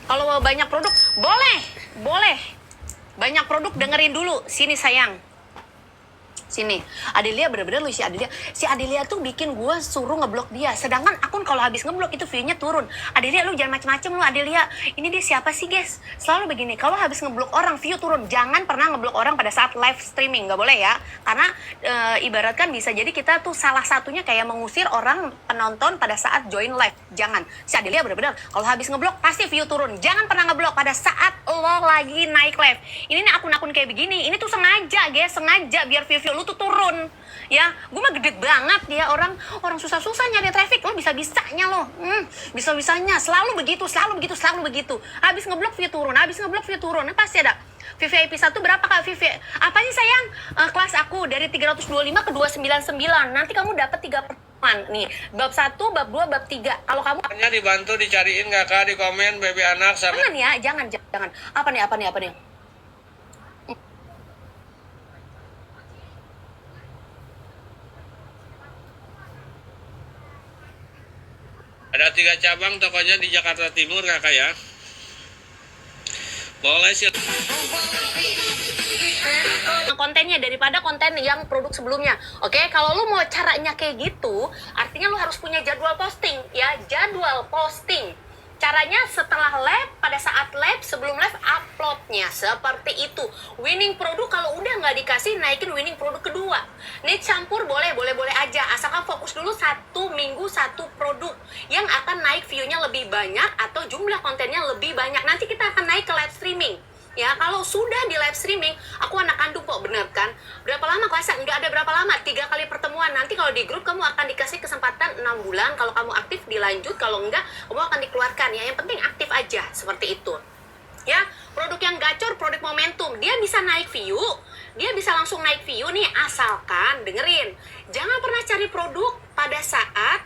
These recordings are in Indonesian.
Kalau banyak produk, boleh. Banyak produk dengerin dulu. Sini sayang. Sini, Adelia bener-bener lu si Adelia. Si Adelia tuh bikin gue suruh ngeblok dia. Sedangkan akun kalau habis ngeblok itu view-nya turun. Adelia lu jangan macem-macem lu Adelia. Ini dia siapa sih guys? Selalu begini, kalau habis ngeblok orang view turun. Jangan pernah ngeblok orang pada saat live streaming, nggak boleh ya. Karena ibaratkan bisa jadi kita tuh salah satunya kayak mengusir orang penonton pada saat join live. Jangan. Si Adelia bener-bener kalau habis ngeblok pasti view turun. Jangan pernah ngeblok pada saat lo lagi naik live. Ini nih akun-akun kayak begini. Ini tuh sengaja guys, sengaja biar view lu tuh turun ya. Gue mah gede banget ya, orang susah-susah nyari traffic, lo bisa-bisanya lo, bisa-bisanya selalu begitu. Habis ngeblok view turun, pasti ada. VVIP 1 berapa kak VV? Apanya sayang? Kelas aku dari 325 ke 299. Nanti kamu dapat 3 pertemuan nih, bab 1, bab 2, bab 3. Kalau kamu hanya dibantu dicariin nggak kak di komen baby anak sama jangan ya, jangan. Apa nih? ada 3 cabang tokonya di Jakarta Timur kakak ya. Boleh sih kontennya daripada konten yang produk sebelumnya. Oke, kalau lu mau caranya kayak gitu, artinya lu harus punya jadwal posting ya, jadwal posting. Caranya setelah live, pada saat live, sebelum live uploadnya seperti itu. Winning produk kalau udah nggak dikasih, naikin winning produk kedua. Nih campur boleh aja, asalkan fokus dulu 1 minggu 1 produk yang akan naik view-nya lebih banyak atau jumlah kontennya lebih banyak. Nanti kita akan naik ke live streaming. Ya, kalau sudah di live streaming, aku anak kandung kok, bener kan? Berapa lama kelasnya? Nggak ada berapa lama, 3 kali pertemuan. Nanti kalau di grup kamu akan dikasih kesempatan 6 bulan. Kalau kamu aktif dilanjut, kalau enggak, kamu akan dikeluarkan. Ya, yang penting aktif aja, seperti itu. Ya, produk yang gacor, produk momentum. Dia bisa naik view, dia bisa langsung naik view nih, asalkan dengerin. Jangan pernah cari produk pada saat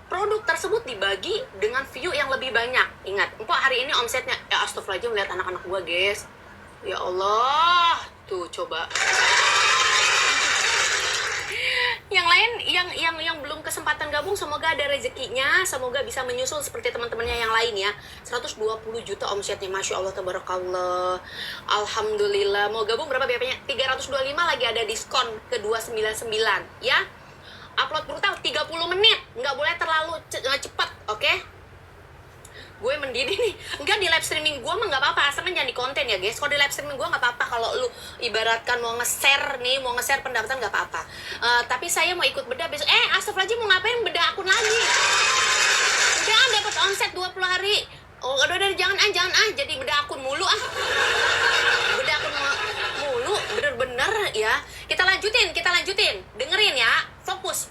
produk tersebut dibagi dengan view yang lebih banyak. Ingat, Empok hari ini omsetnya, ya astagfirullahaladzim, lihat anak-anak gua guys. Ya Allah, tuh coba. Yang lain, yang belum kesempatan gabung, semoga ada rezekinya, semoga bisa menyusul seperti teman-temannya yang lain ya. 120 juta omsetnya, Masya Allah, tabarakallah. Alhamdulillah. Mau gabung berapa biayanya? 325, lagi ada diskon ke 299 ya. Upload brutal 30 menit, nggak boleh terlalu cepat, oke? Gue mendidih nih, enggak di live streaming gue mah nggak apa-apa, asalkan jangan di konten ya guys. Kalau di live streaming gue nggak apa-apa, kalau lu ibaratkan mau nge-share pendapatan nggak apa-apa. Tapi saya mau ikut bedah besok. Astagfirullahaladzim, mau ngapain bedah akun lagi? Udah dapat omset 20 hari. Oh, udah jangan jadi bedah akun mulu ah. Bedah akun mulu, bener-bener ya. Kita lanjutin. Dengerin ya. Fokus.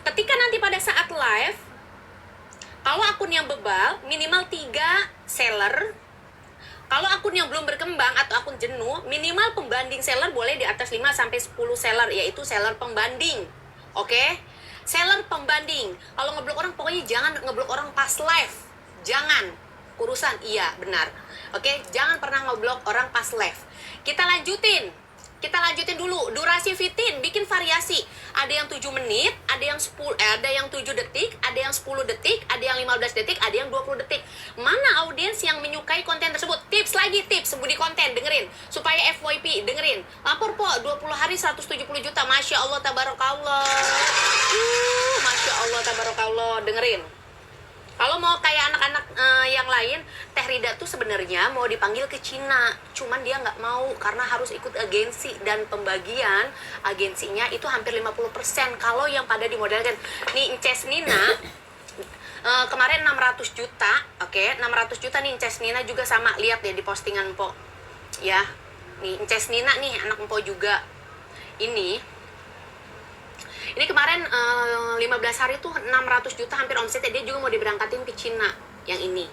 Ketika nanti pada saat live, kalau akun yang bebal, minimal 3 seller. Kalau akun yang belum berkembang atau akun jenuh, minimal pembanding seller boleh di atas 5-10 seller, yaitu seller pembanding. Oke? Seller pembanding. Kalau ngeblok orang, pokoknya jangan ngeblok orang pas live. Jangan. Urusan, iya, benar. Oke? Jangan pernah ngeblok orang pas live. Kita lanjutin dulu. Durasi fitin, bikin variasi. Ada yang 7 menit, ada yang 7 detik, ada yang 10 detik, ada yang 15 detik, ada yang 20 detik. Mana audiens yang menyukai konten tersebut? Tips, budi konten, dengerin. Supaya FYP, dengerin. Lapor po, 20 hari 170 juta. Masya Allah, tabarakallah. Masya Allah, tabarakallah. Dengerin. Kalau mau kayak anak-anak yang lain, Teh Rida tuh sebenarnya mau dipanggil ke Cina, cuman dia nggak mau karena harus ikut agensi, dan pembagian agensinya itu hampir 50%. Kalau yang pada dimodelkan nih, Inces Nina kemarin 600 juta, oke, 600 juta nih Inces Nina juga sama, lihat deh di postingan Empok ya. Nih Inces Nina nih, anak Empok juga. Ini kemarin 15 hari tuh 600 juta hampir omsetnya. Dia juga mau diberangkatin ke Cina yang ini.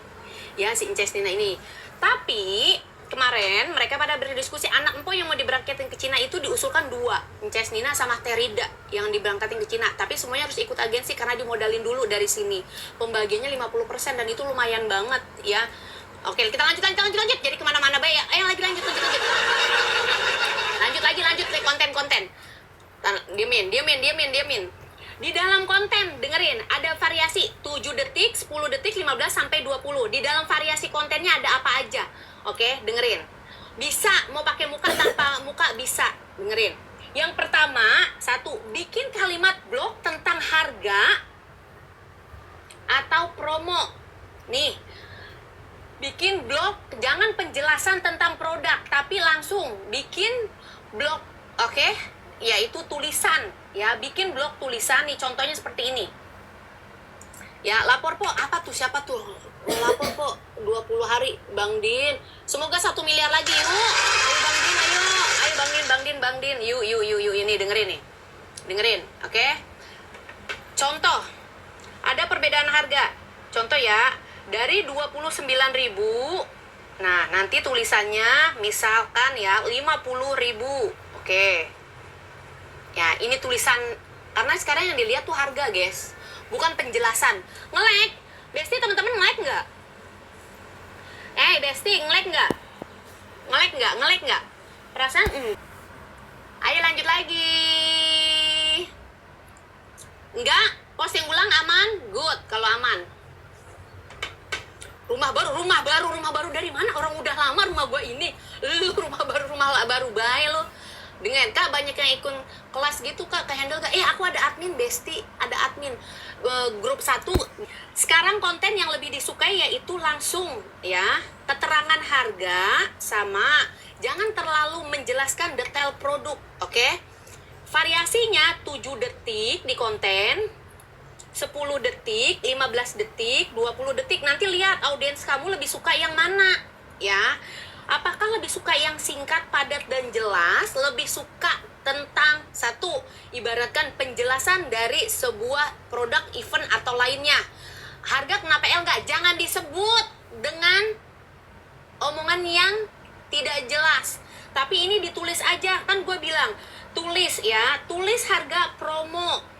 Ya, si Inces Nina ini. Tapi kemarin mereka pada berdiskusi, anak Empo yang mau diberangkatin ke Cina itu diusulkan 2, Inces Nina sama Terida yang diberangkatin ke Cina. Tapi semuanya harus ikut agensi karena dimodalin dulu dari sini. Pembagiannya 50% dan itu lumayan banget ya. Oke, kita lanjut. Jadi kemana-mana bay ya. Lanjut lagi konten. Diamin. Di dalam konten, dengerin, ada variasi 7 detik, 10 detik, 15 sampai 20. Di dalam variasi kontennya ada apa aja. Oke, dengerin. Bisa mau pakai muka tanpa muka bisa, dengerin. Yang pertama, satu, bikin kalimat blog tentang harga atau promo. Nih, bikin blog, jangan penjelasan tentang produk, tapi langsung bikin blog, oke? Yaitu tulisan, ya, bikin blog tulisan nih, contohnya seperti ini. Ya, lapor po, apa tuh, siapa tuh? Lapor po, 20 hari, Bang Din. Semoga 1 miliar lagi, yuk. Ayo Bang Din, ayo. Ayo Bang Din. Yuk, ini dengerin nih. Dengerin, oke? Contoh, ada perbedaan harga. Contoh ya, dari 29.000, nah nanti tulisannya misalkan ya 50.000. Oke. Ya, ini tulisan, karena sekarang yang dilihat tuh harga, guys, bukan penjelasan. Nge-like, Besti, teman-teman nge-like nggak? Besti, nge-like nggak? Nge-like nggak? Perasaan? Ayo lanjut lagi. Enggak, posting ulang aman, good kalau aman. Rumah baru dari mana? Orang udah lama rumah gua ini. Lu rumah baru bae lu. Dengan Kak, banyak yang ikut kelas gitu Kak, handle Kak. Aku ada admin Besti, ada admin grup 1. Sekarang konten yang lebih disukai yaitu langsung ya, keterangan harga sama jangan terlalu menjelaskan detail produk, oke? Variasinya 7 detik di konten, 10 detik, 15 detik, 20 detik. Nanti lihat audiens kamu lebih suka yang mana, ya. Apakah lebih suka yang singkat, padat, dan jelas? Lebih suka tentang satu, ibaratkan penjelasan dari sebuah produk, event, atau lainnya. Harga kenapa enggak? Jangan disebut dengan omongan yang tidak jelas. Tapi ini ditulis aja, kan gue bilang, tulis ya, tulis harga promo.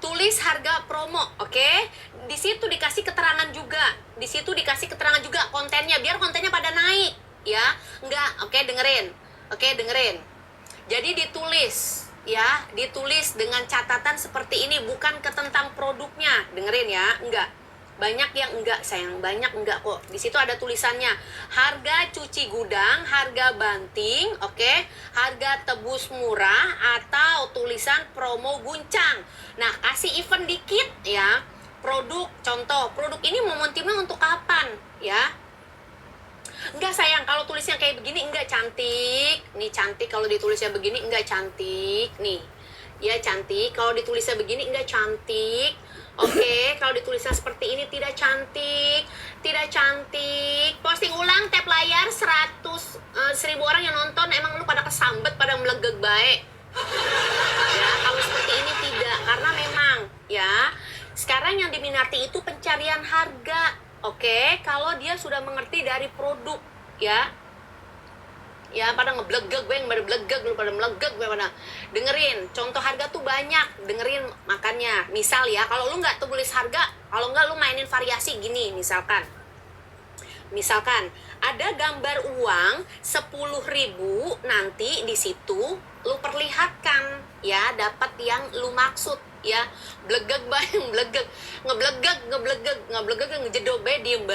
Tulis harga promo, oke? Di situ dikasih keterangan juga. Di situ dikasih keterangan juga kontennya, biar kontennya pada naik, ya. Enggak, oke, dengerin. Oke, dengerin. Jadi ditulis, ya, ditulis dengan catatan seperti ini, bukan ke tentang produknya. Dengerin ya, enggak. Banyak yang enggak, sayang, banyak enggak kok. Di situ ada tulisannya, harga cuci gudang, harga banting, oke, harga tebus murah, atau tulisan promo guncang. Nah, kasih event dikit ya. Produk, contoh, produk ini momentumnya untuk kapan ya? Enggak sayang, kalau tulisnya kayak begini enggak cantik. Nih cantik kalau ditulisnya begini, enggak cantik. Nih, ya cantik. Kalau ditulisnya begini enggak cantik. Oke, kalau ditulisnya seperti ini tidak cantik. Tidak cantik. Posting ulang, tap layar 100.000 orang yang nonton. Emang lu pada kesambet, pada melegeg baik. Ya, kalau seperti ini tidak, karena memang ya, sekarang yang diminati itu pencarian harga. Oke, kalau dia sudah mengerti dari produk, ya. Ya, pada ngeblegeg, gue yang pada blegeg, lu pada melegeg, gue pada dengerin. Contoh harga tuh banyak, dengerin makannya. Misal ya, kalau lu nggak tulis harga, kalau nggak lu mainin variasi gini, misalkan ada gambar uang 10.000, nanti di situ lu perlihatkan ya, dapat yang lu maksud ya. Blegeg bayang blegeg, ngeblegeg ngejedog bae, diem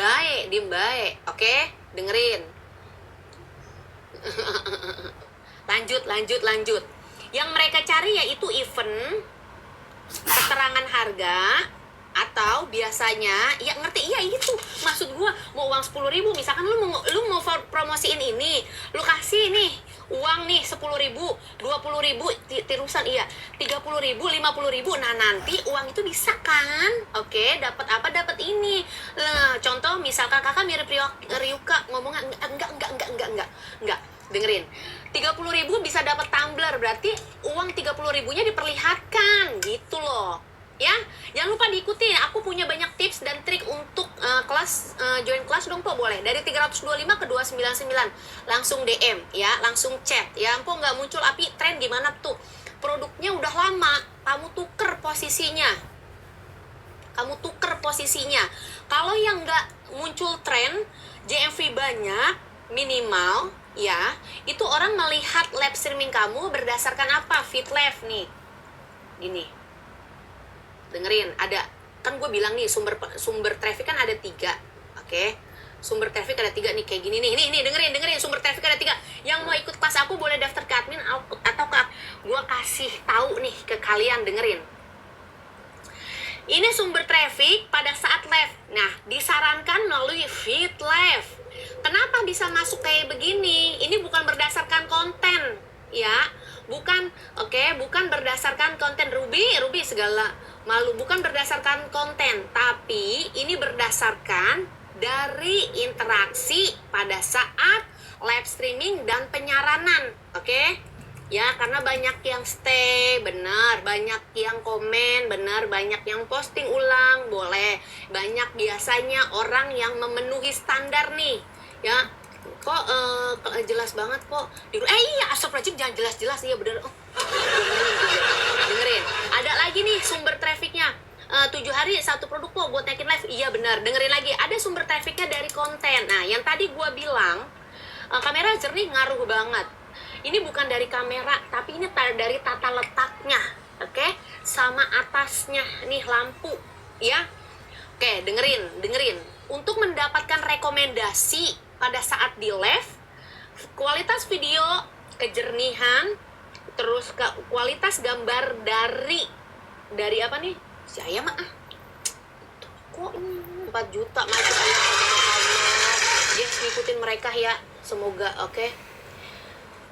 bae. Oke, dengerin. lanjut. Yang mereka cari yaitu event, keterangan harga, atau biasanya ya ngerti, iya itu maksud gua. Mau uang 10.000, misalkan lu mau promosiin ini, lu kasih nih uang nih 10.000, 20.000, tirusan, iya 30.000, 50.000. Nah, nanti uang itu bisa kan, oke, dapat apa, dapat ini. Contoh misalkan kakak mirip Ryuka, ngomongnya enggak, dengerin, 30.000 bisa dapat tumbler, berarti uang 30.000-nya diperlihatkan gitu loh. Ya, jangan lupa diikuti. Aku punya banyak tips dan trik untuk kelas, join kelas dong po, boleh. Dari 325 ke 299 langsung DM ya, langsung chat ya. Po nggak muncul api tren gimana tuh? Produknya udah lama, kamu tuker posisinya. Kalau yang nggak muncul tren, JMV banyak, minimal ya, itu orang melihat live streaming kamu berdasarkan apa? Feed live nih, gini. dengerin, ada kan gue bilang nih sumber traffic kan ada 3, oke? Sumber traffic ada 3 nih kayak gini nih. Ini dengerin sumber traffic ada 3. Yang mau ikut kelas aku boleh daftar ke admin atau ke gue kasih tahu nih ke kalian, dengerin. Ini sumber traffic pada saat live. Nah, disarankan melalui feed live. Kenapa bisa masuk kayak begini? Ini bukan berdasarkan konten, ya. Bukan berdasarkan konten Ruby segala malu, bukan berdasarkan konten, tapi ini berdasarkan dari interaksi pada saat live streaming dan penyaranan, oke? Ya, karena banyak yang stay, benar, banyak yang komen, benar, banyak yang posting ulang, boleh. Banyak biasanya orang yang memenuhi standar nih, ya. Kok jelas banget kok. Iya, astagfirullahaladzim, jangan jelas-jelas, iya bener. Dengerin, ada lagi nih sumber trafficnya. 7 hari 1 produk kok buat naikin live. Iya benar, dengerin lagi, ada sumber trafficnya dari konten. Nah, yang tadi gua bilang kamera jernih ngaruh banget. Ini bukan dari kamera, tapi ini dari tata letaknya, oke? Sama atasnya nih lampu, ya. Oke, dengerin. Untuk mendapatkan rekomendasi pada saat di live, kualitas video, kejernihan, terus kualitas gambar dari apa nih? Si ayam kok ini 4 juta masuk Allah. Yes, ngikutin mereka ya. Semoga oke.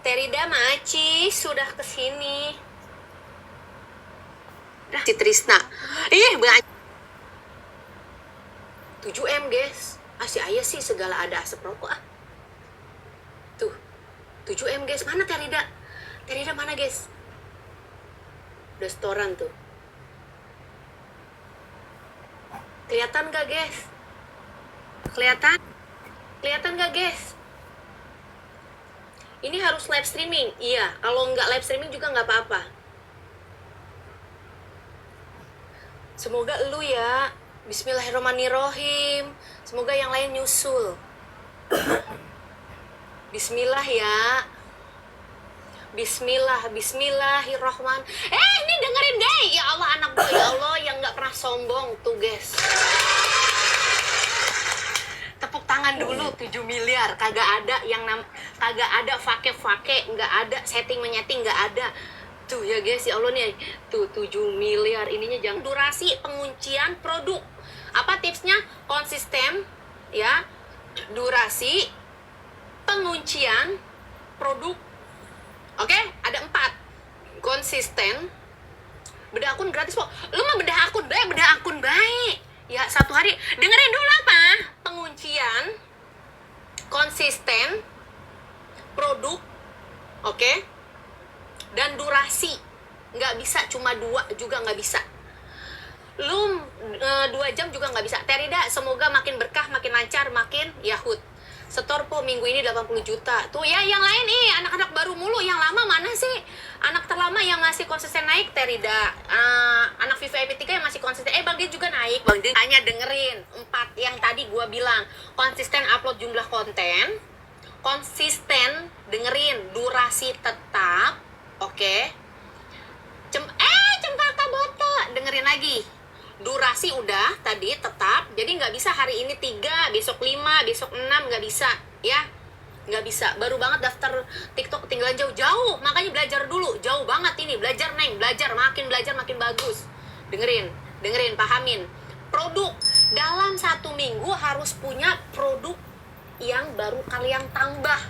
Terida Maci sudah kesini. Si Trisna. Banyak. 7M guys. Si Ayah sih segala ada asap rokok Tuh. 7M guys. Mana Terida? Terida mana guys? Restoran tuh. Kelihatan gak guys? Kelihatan gak guys? Ini harus live streaming. Iya, kalau nggak live streaming juga nggak apa-apa. Semoga lu ya. Bismillahirrahmanirrahim. Semoga yang lain nyusul. Bismillah ya. Bismillahirrahman. Ini dengerin guys. Ya Allah, anak gue, ya Allah, yang nggak pernah sombong tuh guys. Tepuk tangan dulu. 7 miliar kagak ada kagak ada fake, nggak ada setting menyeting, nggak ada tuh ya guys. Ya Allah nih, tuh 7 miliar ininya. Jangan durasi penguncian produk. Apa tipsnya? Konsisten ya, durasi penguncian produk. Oke, ada 4. Konsisten, bedah akun gratis kok. Lu mah bedah akun baik. Ya, 1 hari. Dengerin dulu apa? Penguncian, konsisten, produk, oke? Dan durasi. Nggak bisa cuma 2 juga nggak bisa. Lu 2 jam juga nggak bisa. Terida, semoga makin berkah, makin lancar, makin yahut. Setor po minggu ini 80 juta. Tuh ya, yang lain anak-anak baru mulu. Yang lama mana sih? Anak terlama yang masih konsisten naik, Terida. Anak VIP 3 yang masih konsisten. Bang dia juga naik. Bang dia hanya dengerin 4 yang tadi gua bilang. Konsisten upload jumlah konten. Konsisten dengerin, durasi tetap. Oke. Cempaka boto. Dengerin lagi. Durasi udah tadi tetap, jadi nggak bisa hari ini 3, besok 5, besok 6, nggak bisa ya, nggak bisa. Baru banget daftar TikTok, ketinggalan jauh, makanya belajar dulu, jauh banget ini, belajar makin bagus. Dengerin, pahamin. Produk dalam 1 minggu harus punya produk yang baru kalian tambah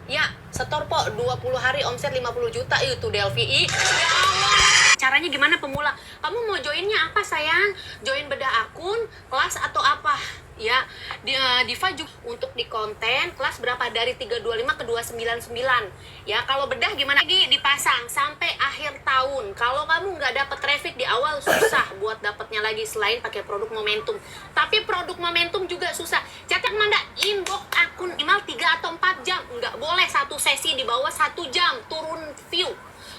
ya. Setor po 20 hari omset 50 juta itu Delvi. Ya Allah. Caranya gimana pemula? Kamu mau joinnya apa sayang? Join bedah akun, kelas atau apa? Ya, Diva juga untuk di konten kelas berapa dari 325 ke 299. Ya, kalau bedah gimana lagi dipasang sampai akhir tahun. Kalau kamu nggak dapat traffic di awal susah buat dapatnya lagi selain pakai produk momentum. Tapi produk momentum juga susah. Cetak Manda inbox akun minimal 3 atau 4 jam. Nggak boleh satu sesi di bawah 1 jam turun view.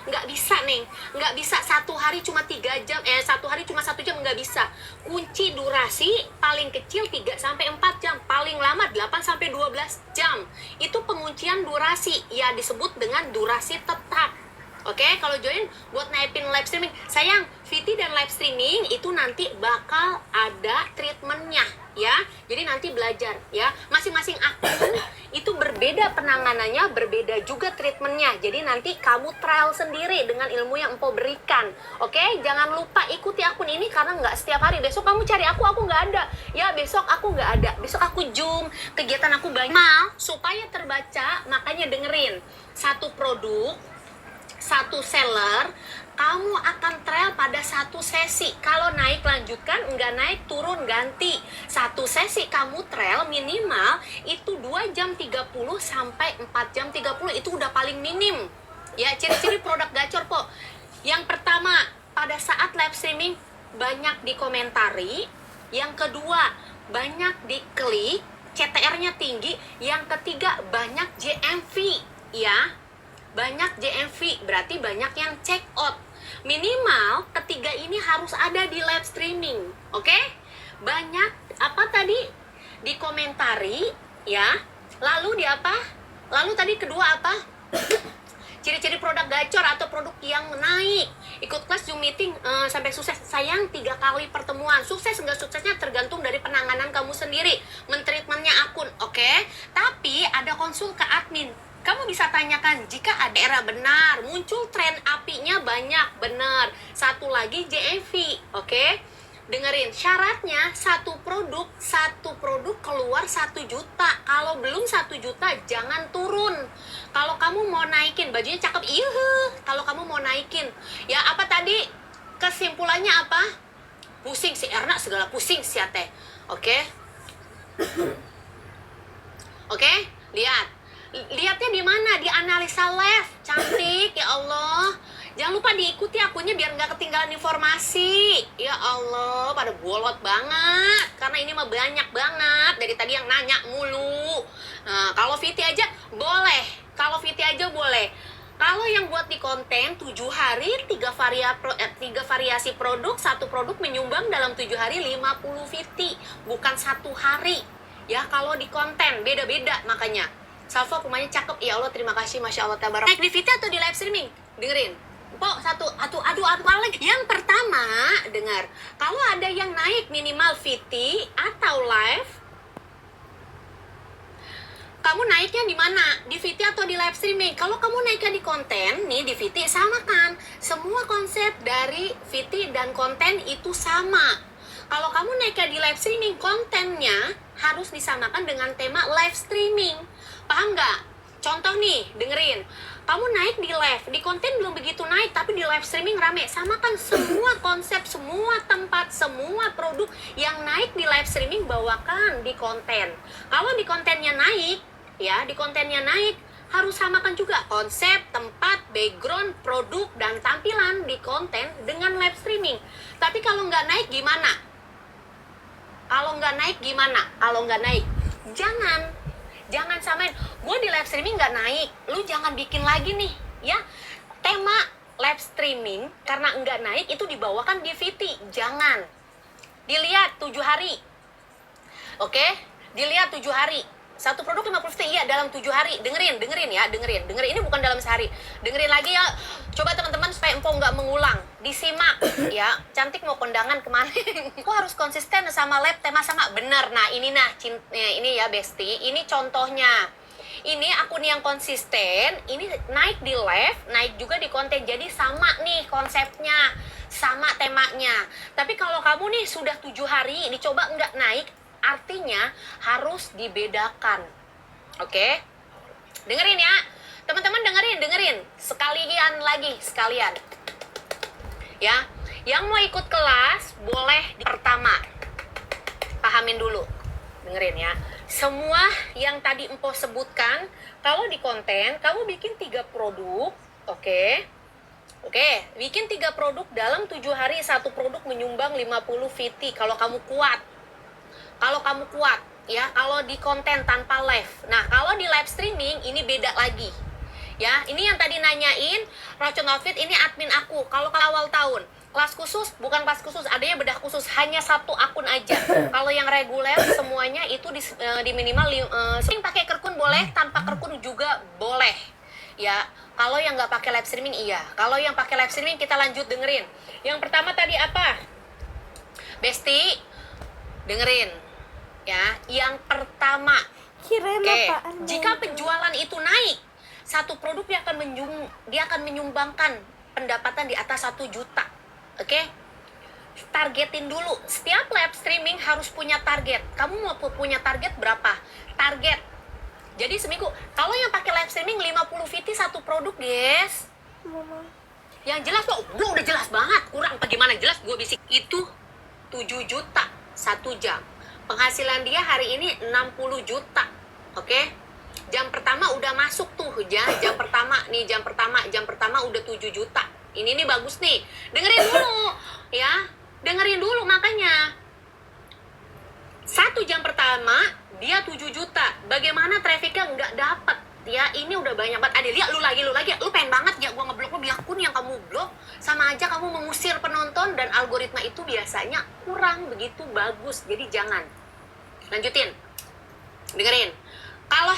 Nggak bisa nih, nggak bisa 1 hari cuma 3 jam, 1 hari cuma 1 jam, nggak bisa. Kunci durasi paling kecil 3-4 jam, paling lama 8-12 jam. Itu penguncian durasi, ya disebut dengan durasi tetap. Oke, kalau join buat naikin live streaming. Sayang, VT dan live streaming itu nanti bakal ada treatmentnya ya. Jadi nanti belajar ya. Masing-masing akun itu berbeda penanganannya, berbeda juga treatmentnya. Jadi nanti kamu trial sendiri dengan ilmu yang empo berikan. Oke, jangan lupa ikuti akun ini karena nggak setiap hari. Besok kamu cari aku nggak ada. Ya, besok aku nggak ada. Besok aku Zoom, kegiatan aku banyak. Supaya terbaca, makanya dengerin. Satu produk, satu seller, kamu akan trial pada satu sesi. Kalau naik lanjutkan, enggak naik turun ganti. Satu sesi kamu trial minimal itu 2 jam 30 sampai 4 jam 30, itu udah paling minim. Ya, ciri-ciri produk gacor kok. Yang pertama, pada saat live streaming banyak dikomentari. Yang kedua, banyak diklik, CTR-nya tinggi. Yang ketiga, banyak JMV, ya. Banyak JMV, berarti banyak yang check out. Minimal ketiga ini harus ada di live streaming. Oke? Banyak apa tadi? Dikomentari, ya. Lalu di apa? Lalu tadi kedua apa? Ciri-ciri produk gacor atau produk yang naik. Ikut kelas Zoom meeting sampai sukses. Sayang 3 kali pertemuan. Sukses nggak suksesnya tergantung dari penanganan kamu sendiri, mentreatmentnya akun, oke? Tapi ada konsul ke admin. Kamu bisa tanyakan jika ada era benar, muncul tren apinya banyak, benar. Satu lagi JMV, oke? Dengerin, syaratnya satu produk keluar 1 juta. Kalau belum 1 juta, jangan turun. Kalau kamu mau naikin, bajunya cakep, iya. Kalau kamu mau naikin, ya apa tadi? Kesimpulannya apa? Pusing si Erna, segala pusing si Ate. Oke? Oke? Lihatnya di mana? Di analisa live. Cantik, ya Allah. Jangan lupa diikuti akunnya biar nggak ketinggalan informasi. Ya Allah, pada bolot banget. Karena ini mah banyak banget. Dari tadi yang nanya mulu. Nah, kalau VT aja boleh. Kalau VT aja boleh. Kalau yang buat di konten 7 hari, 3 variasi produk, satu produk menyumbang dalam 7 hari 50 VT. Bukan 1 hari. Ya, kalau di konten beda-beda makanya. Salvo rumahnya cakep, ya Allah terima kasih, Masya Allah tabarak. Naik di VT atau di live streaming? Dengerin. Pok, aduh lagi. Yang pertama, dengar. Kalau ada yang naik minimal VT atau live, kamu naiknya di mana? Di VT atau di live streaming? Kalau kamu naiknya di konten, nih di VT samakan. Semua konsep dari VT dan konten itu sama. Kalau kamu naiknya di live streaming, kontennya harus disamakan dengan tema live streaming. Paham nggak? Contoh nih, dengerin. Kamu naik di live, di konten belum begitu naik, tapi di live streaming rame. Samakan semua konsep, semua tempat, semua produk yang naik di live streaming bawakan di konten. Kalau di kontennya naik, ya di kontennya naik, harus samakan juga konsep, tempat, background, produk, dan tampilan di konten dengan live streaming. Tapi kalau nggak naik gimana? Kalau nggak naik gimana? Kalau nggak naik, jangan samain. Gue di live streaming nggak naik, lu jangan bikin lagi nih, ya. Tema live streaming karena nggak naik itu dibawakan di VT. Jangan. Dilihat 7 hari. Oke? Dilihat 7 hari. Satu produk 50 VT, iya dalam 7 hari. Dengerin ya, dengerin. Ini bukan dalam sehari. Dengerin lagi ya. Coba teman-teman supaya empok nggak mengulang. Disimak, ya. Cantik mau kondangan kemarin. Kok harus konsisten sama lab tema sama? Bener. Nah, ini ini ya Besti. Ini contohnya. Ini akun yang konsisten, ini naik di live, naik juga di konten. Jadi sama nih konsepnya, sama temanya. Tapi kalau kamu nih sudah 7 hari, dicoba nggak naik, artinya harus dibedakan. Oke? Dengerin ya. Teman-teman dengerin. Sekalian. Ya. Yang mau ikut kelas, boleh di pertama. Pahamin dulu. Dengerin ya. Semua yang tadi empo sebutkan, kalau di konten, kamu bikin 3 produk. Oke, bikin 3 produk dalam 7 hari, satu produk menyumbang 50 VT kalau kamu kuat. Ya, kalau di konten tanpa live. Nah, kalau di live streaming ini beda lagi. Ya, ini yang tadi nanyain Racun Outfit, ini admin aku. Kalau awal tahun, kelas khusus, bukan kelas khusus, adanya bedah khusus, hanya 1 akun aja. Kalau yang reguler semuanya itu di minimal pakai kerkun boleh, tanpa kerkun juga boleh. Ya, Kalau yang nggak pakai live streaming iya. Kalau yang pakai live streaming kita lanjut dengerin. Yang pertama tadi apa? Besti, dengerin ya. Yang pertama, jika penjualan itu naik, satu produk dia akan menyumbangkan pendapatan di atas 1 juta. Oke? Targetin dulu. Setiap live streaming harus punya target. Kamu mau punya target berapa? Target. Jadi seminggu, kalau yang pakai live streaming 50 VT satu produk, guys. Yang jelas kok, udah jelas banget. Kurang apa gimana? Jelas gue bisik. Itu 7 juta 1 jam. Penghasilan dia hari ini 60 juta. Oke? Jam pertama udah masuk tuh ya. Jam pertama udah 7 juta. Ini nih bagus nih. Dengerin dulu ya. Dengerin dulu makanya. 1 jam pertama dia 7 juta. Bagaimana trafficnya nggak dapet? Ya ini udah banyak banget. Ada lihat lu lagi. Lu pengen banget ya gua ngeblok lu, akun yang kamu blok sama aja kamu mengusir penonton, dan algoritma itu biasanya kurang begitu bagus. Jadi jangan. Lanjutin. Dengerin. Kalau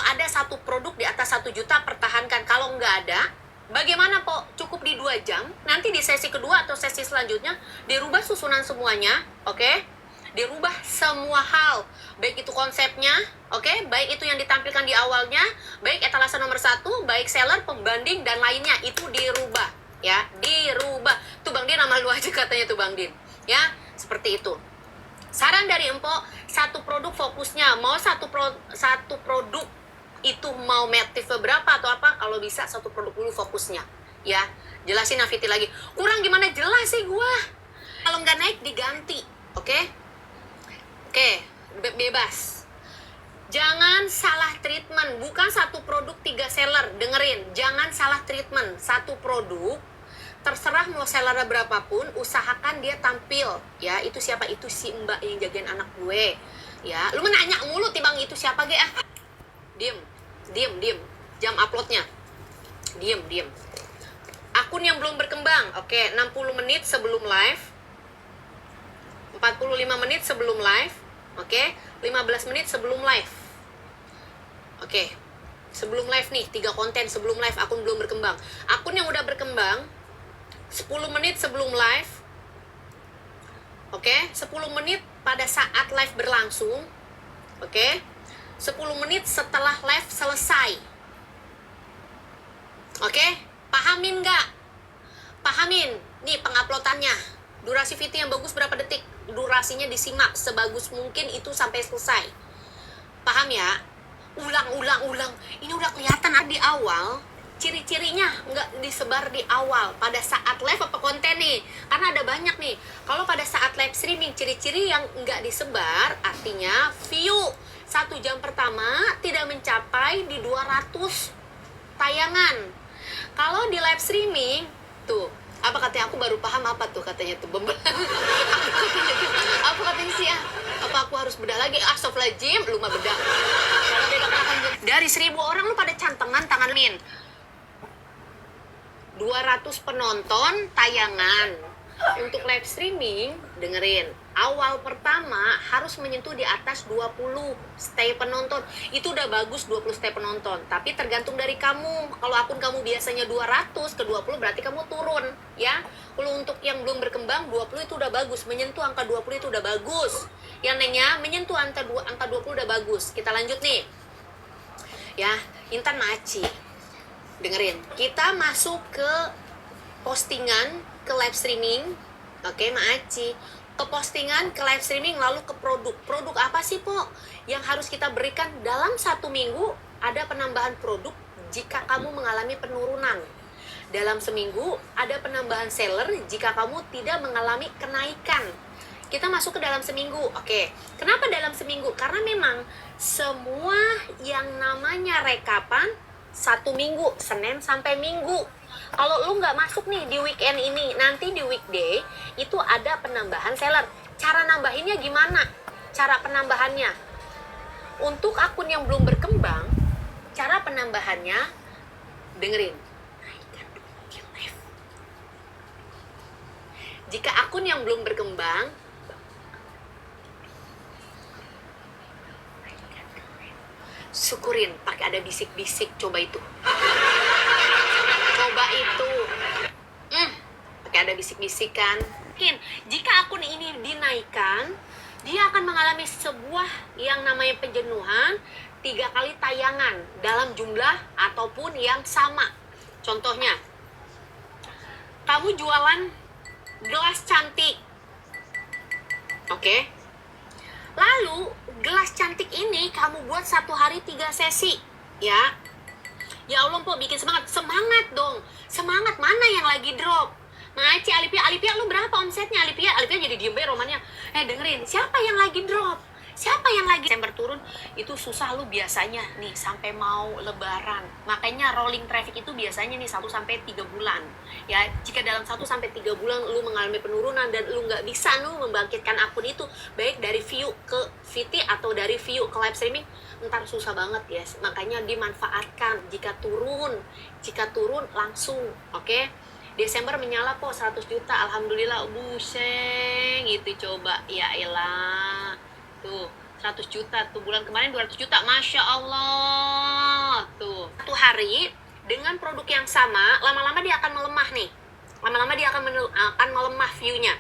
ada satu produk di atas 1 juta, pertahankan. Kalau nggak ada, bagaimana po? Cukup di 2 jam. Nanti di sesi kedua atau sesi selanjutnya dirubah susunan semuanya, oke? Dirubah semua hal, baik itu konsepnya, oke? Baik itu yang ditampilkan di awalnya, baik etalase nomor 1, baik seller, pembanding dan lainnya, itu dirubah, ya, dirubah. Tuh Bang Din, nama lu aja katanya tuh Bang Din, ya, seperti itu. Saran dari Empo, satu produk fokusnya, mau satu produk itu mau motif berapa atau apa, kalau bisa satu produk dulu fokusnya, ya. Jelasin Naviti lagi. Kurang gimana jelas sih gua. Kalau nggak naik diganti, oke? Oke, bebas. Jangan salah treatment, bukan satu produk 3 seller, dengerin. Jangan salah treatment, satu produk terserah mau sellernya berapapun, usahakan dia tampil, ya. Itu siapa? Itu si Mbak yang jagain anak gue, ya. Lu menanya mulu timbang itu siapa ge, ah. Diem. Jam uploadnya. Diem. Akun yang belum berkembang, oke, 60 menit sebelum live, 45 menit sebelum live, oke, 15 menit sebelum live, oke. Sebelum live nih, 3 konten sebelum live, akun belum berkembang. Akun yang udah berkembang 10 menit sebelum live, oke, 10 menit pada saat live berlangsung, oke, 10 menit setelah live selesai, oke. Pahamin nggak? Pahamin nih penguploadannya. Durasi video yang bagus berapa detik? Durasinya disimak sebagus mungkin itu sampai selesai. Paham ya? Ulang. Ini udah kelihatan di awal. Ciri-cirinya nggak disebar di awal pada saat live apa konten nih, karena ada banyak nih. Kalau pada saat live streaming, ciri-ciri yang nggak disebar artinya view 1 jam pertama tidak mencapai di 200 tayangan. Kalau di live streaming tuh, apa katanya, aku baru paham apa tuh katanya tuh apa katanya sih ya, apa aku harus bedah lagi? Astagfirullahaladzim, lu mah bedah. Dari 1000 orang lu pada cantengan tangan min 200 penonton tayangan. Untuk live streaming, dengerin. Awal pertama harus menyentuh di atas 20 stay penonton. Itu udah bagus 20 stay penonton. Tapi tergantung dari kamu. Kalau akun kamu biasanya 200 ke 20 berarti kamu turun, ya. Kalau untuk yang belum berkembang 20 itu udah bagus. Menyentuh angka 20 itu udah bagus. Yang nanya menyentuh angka 20 udah bagus. Kita lanjut nih. Ya, Intan Maci. Dengerin. Kita masuk ke postingan, ke live streaming, oke, Maaci, ke postingan, ke live streaming, lalu ke produk. Produk apa sih, Po? Yang harus kita berikan dalam 1 minggu, ada penambahan produk jika kamu mengalami penurunan. Dalam seminggu, ada penambahan seller jika kamu tidak mengalami kenaikan. Kita masuk ke dalam seminggu, oke. Kenapa dalam seminggu? Karena memang semua yang namanya rekapan 1 minggu, Senin sampai Minggu. Kalau lu nggak masuk nih di weekend ini, nanti di weekday itu ada penambahan seller. Cara nambahinnya gimana? Cara penambahannya, untuk akun yang belum berkembang, cara penambahannya, dengerin. Jika akun yang belum berkembang, syukurin pakai ada bisik-bisik. Coba itu, coba itu. Pakai ada bisik-bisik kan. Mungkin jika akun ini dinaikkan, dia akan mengalami sebuah yang namanya penjenuhan 3 kali tayangan dalam jumlah ataupun yang sama. Contohnya, kamu jualan gelas cantik, oke? Lalu gelas cantik ini kamu buat 1 hari 3 sesi, ya? Ya Allah, Po, bikin semangat dong. Semangat mana yang lagi drop? Nah, Alipia, lu berapa omsetnya? Alipia jadi diem be romannya. Dengerin, siapa yang lagi drop? Siapa yang lagi Desember turun? Itu susah lu biasanya nih sampai mau lebaran. Makanya rolling traffic itu biasanya nih 1 sampai 3 bulan. Ya, jika dalam 1 sampai 3 bulan lu mengalami penurunan dan lu nggak bisa lu membangkitkan akun itu, baik dari view ke VT atau dari view ke live streaming, ntar susah banget ya. Makanya dimanfaatkan jika turun langsung, oke? Desember menyala Po 100 juta, alhamdulillah, buseng gitu. Coba, ya elah, tuh 100 juta, tuh bulan kemarin 200 juta, Masya Allah. Tuh 1 hari dengan produk yang sama, lama-lama dia akan melemah nih, lama-lama dia akan melemah view-nya.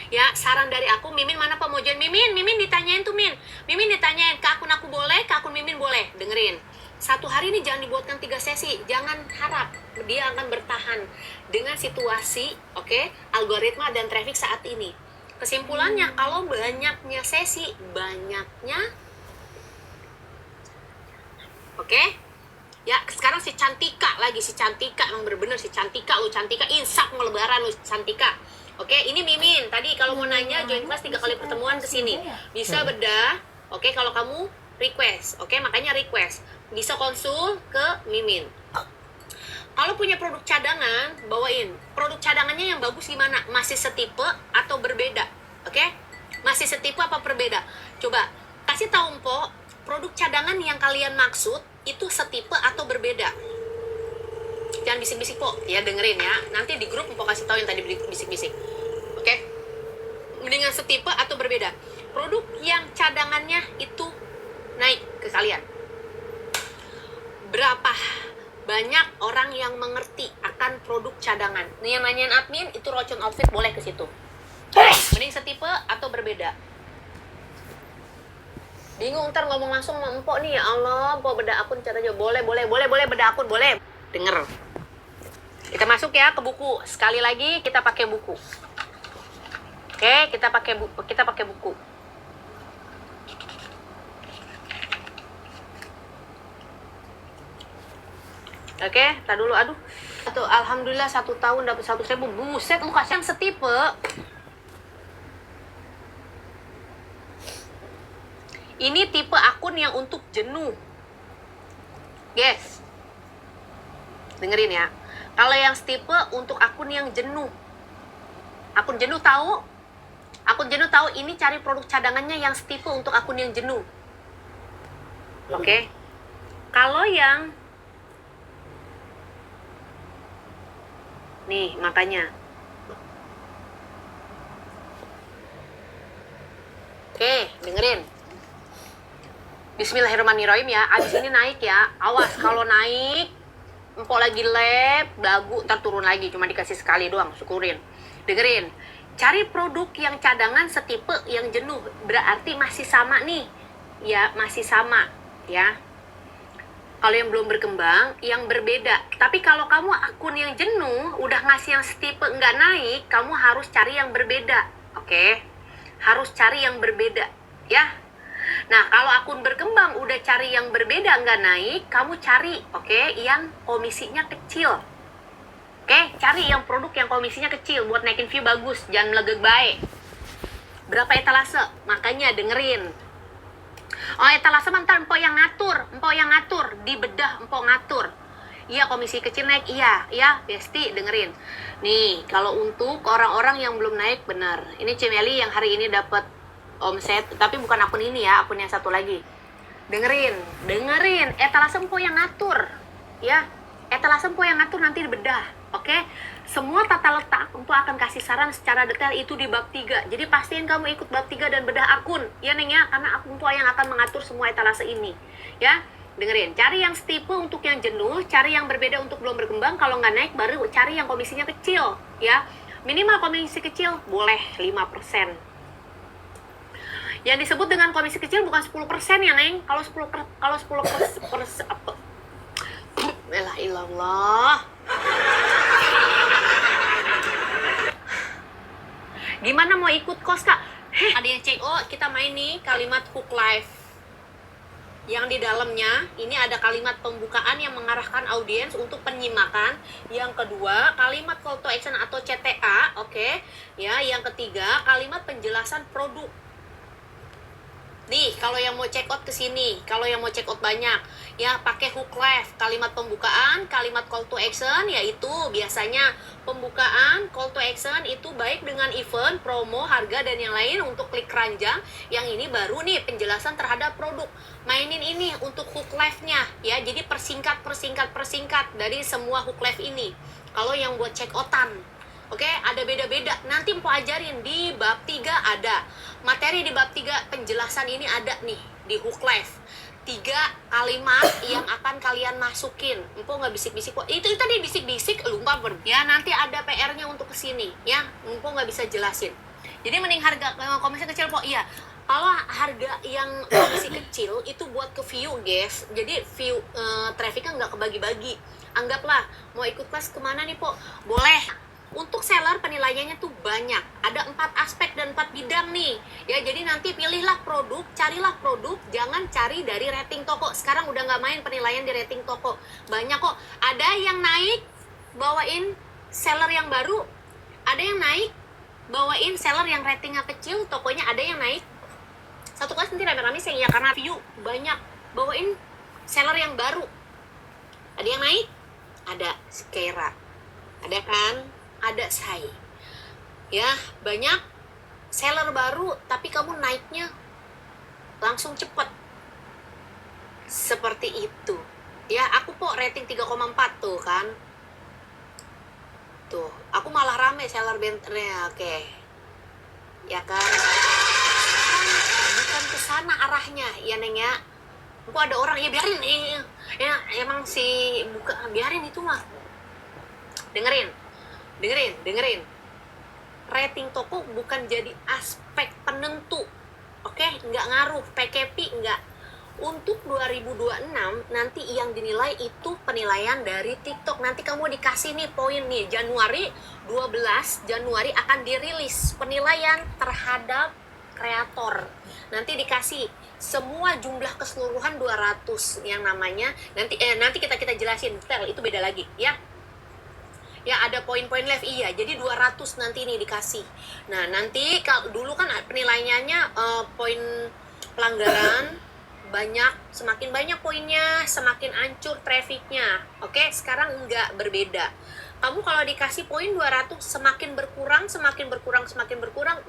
Ya, saran dari aku, Mimin mana Pak mau join? Mimin ditanyain tuh, Mimin ditanyain, ke akun aku boleh, ke akun Mimin boleh. Dengerin, 1 hari ini jangan dibuatkan 3 sesi, jangan harap dia akan bertahan dengan situasi, oke, algoritma dan traffic saat ini. Kesimpulannya, kalau banyaknya sesi, banyaknya, oke? Ya, sekarang si Cantika emang bener-bener si Cantika, lu Cantika, insap mau lebaran lu Cantika. Oke, ini Mimin. Tadi kalau mau nanya join kelas 3 kali pertemuan ke sini. Bisa bedah. Oke, kalau kamu request. Oke, makanya request. Bisa konsul ke Mimin. Kalau punya produk cadangan, bawain. Produk cadangannya yang bagus gimana? Masih setipe atau berbeda? Oke? Masih setipe apa berbeda? Coba kasih tahu Mpok, produk cadangan yang kalian maksud itu setipe atau berbeda? Jangan bisik-bisik Pok, ya dengerin ya. Nanti di grup Mpok kasih tahu yang tadi bisik-bisik. Oke? Mendingan setipe atau berbeda? Produk yang cadangannya itu naik ke kalian. Berapa banyak orang yang mengerti akan produk cadangan? Nih yang nanyain admin, itu Rocon Outfit boleh ke situ. Mending setipe atau berbeda? Bingung ntar ngomong langsung sama Empok nih, ya Allah, Empok beda akun caranya. Boleh beda akun, boleh. Denger. Kita masuk ya ke buku. Sekali lagi kita pakai buku. Oke, kita pakai buku. Oke, tar dulu, aduh. Tuh, alhamdulillah 1 tahun dapat 100.000. Buset, lu kasih yang setipe. Ini tipe akun yang untuk jenuh. Guys. Dengerin ya. Kalau yang setipe untuk akun yang jenuh. Akun jenuh tahu? Akun jenuh tahu, ini cari produk cadangannya yang setipe untuk akun yang jenuh. Oke. Kalau yang nih, makanya. Oke, dengerin. Bismillahirrahmanirrahim ya. Abis ini naik ya. Awas kalau naik, Empok lagi lab, lagu, ntar turun lagi. Cuma dikasih sekali doang, syukurin. Dengerin. Cari produk yang cadangan setipe yang jenuh. Berarti masih sama nih. Ya, masih sama. Ya. Kalau yang belum berkembang, yang berbeda. Tapi kalau kamu akun yang jenuh, udah ngasih yang setipe nggak naik, kamu harus cari yang berbeda. Oke? Harus cari yang berbeda. Ya? Nah, kalau akun berkembang udah cari yang berbeda nggak naik, kamu cari, oke, yang komisinya kecil. Oke? Cari yang produk yang komisinya kecil buat naikin view bagus. Jangan melegek baik. Berapa etalase? Makanya dengerin. Oh, etalase mantar Empok yang ngatur, dibedah Empok ngatur. Iya, komisi kecil naik, iya, Besti, dengerin. Nih, kalau untuk orang-orang yang belum naik, benar. Ini Cemeli yang hari ini dapat omset, tapi bukan akun ini ya, akun yang satu lagi. Dengerin, etalase Empok yang ngatur. Ya, etalase Empok yang ngatur nanti dibedah. Oke, semua tata letak untuk akan kasih saran secara detail itu di bab 3. Jadi pastiin kamu ikut bab 3 dan bedah akun. Ya Neng ya, karena akun tua yang akan mengatur semua etalase ini. Ya, dengerin. Cari yang setipe untuk yang jenuh, cari yang berbeda untuk belum berkembang. Kalau nggak naik, baru cari yang komisinya kecil. Ya, minimal komisi kecil boleh 5%. Yang disebut dengan komisi kecil bukan 10% ya Neng. Kalau 10% apa? La ilallah. Gimana mau ikut kos kak? Ada yang CO, kita main nih kalimat hook live. Yang di dalamnya ini ada kalimat pembukaan yang mengarahkan audiens untuk penyimakan. Yang kedua, kalimat call to action atau CTA, oke. Ya, yang ketiga, kalimat penjelasan produk. Nih, kalau yang mau check out ke sini, kalau yang mau check out banyak, ya pakai hook live, kalimat pembukaan, kalimat call to action, yaitu biasanya pembukaan, call to action itu baik dengan event, promo, harga, dan yang lain untuk klik keranjang. Yang ini baru nih penjelasan terhadap produk. Mainin ini untuk hook live-nya, ya. Jadi persingkat dari semua hook live ini. Kalau yang buat check outan. Oke, ada beda-beda. Nanti Empo ajarin di bab 3 ada. Materi di bab 3 penjelasan ini ada nih di hook live. 3 kalimat yang akan kalian masukin. Empo nggak bisik-bisik kok. Itu tadi bisik-bisik lupa ya. Nanti ada PR-nya untuk kesini ya. Empo nggak bisa jelasin. Jadi mending harga komisi kecil kok. Iya. Kalau harga yang komisi kecil itu buat ke view guys. Jadi view trafficnya nggak kebagi-bagi. Anggaplah mau ikut kelas kemana nih po? Boleh. Untuk seller penilaiannya tuh banyak, ada 4 aspek dan 4 bidang nih ya. Jadi nanti pilihlah produk, carilah produk, jangan cari dari rating toko. Sekarang udah nggak main penilaian di rating toko, banyak kok. Ada yang naik bawain seller yang baru, ada yang naik bawain seller yang ratingnya kecil, tokonya ada yang naik satu kelas nanti rame-rame sih ya, karena view banyak, bawain seller yang baru. Ada yang naik, ada Skera, ada kan, ada saya ya, banyak seller baru tapi kamu naiknya langsung cepet seperti itu ya. Aku kok rating 3,4 tuh kan, tuh aku malah rame seller benternya. Oke ya kan, sekarang bukan ke sana arahnya ya Neng ya. Aku ada orang ya biarin ya, emang sih buka, biarin itu mah. Dengerin. Rating toko bukan jadi aspek penentu. Oke, nggak ngaruh. PKP nggak. Untuk 2026 nanti yang dinilai itu penilaian dari TikTok. Nanti kamu dikasih nih poin nih, Januari 12 Januari akan dirilis penilaian terhadap kreator. Nanti dikasih semua jumlah keseluruhan 200 yang namanya nanti kita jelasin detail, itu beda lagi ya. Ya ada poin-poin live, iya. Jadi 200 nanti ini dikasih. Nah, nanti kalau dulu kan penilaiannya poin pelanggaran banyak, semakin banyak poinnya, semakin hancur trafficnya. Oke, sekarang enggak, berbeda. Kamu kalau dikasih poin 200 semakin berkurang,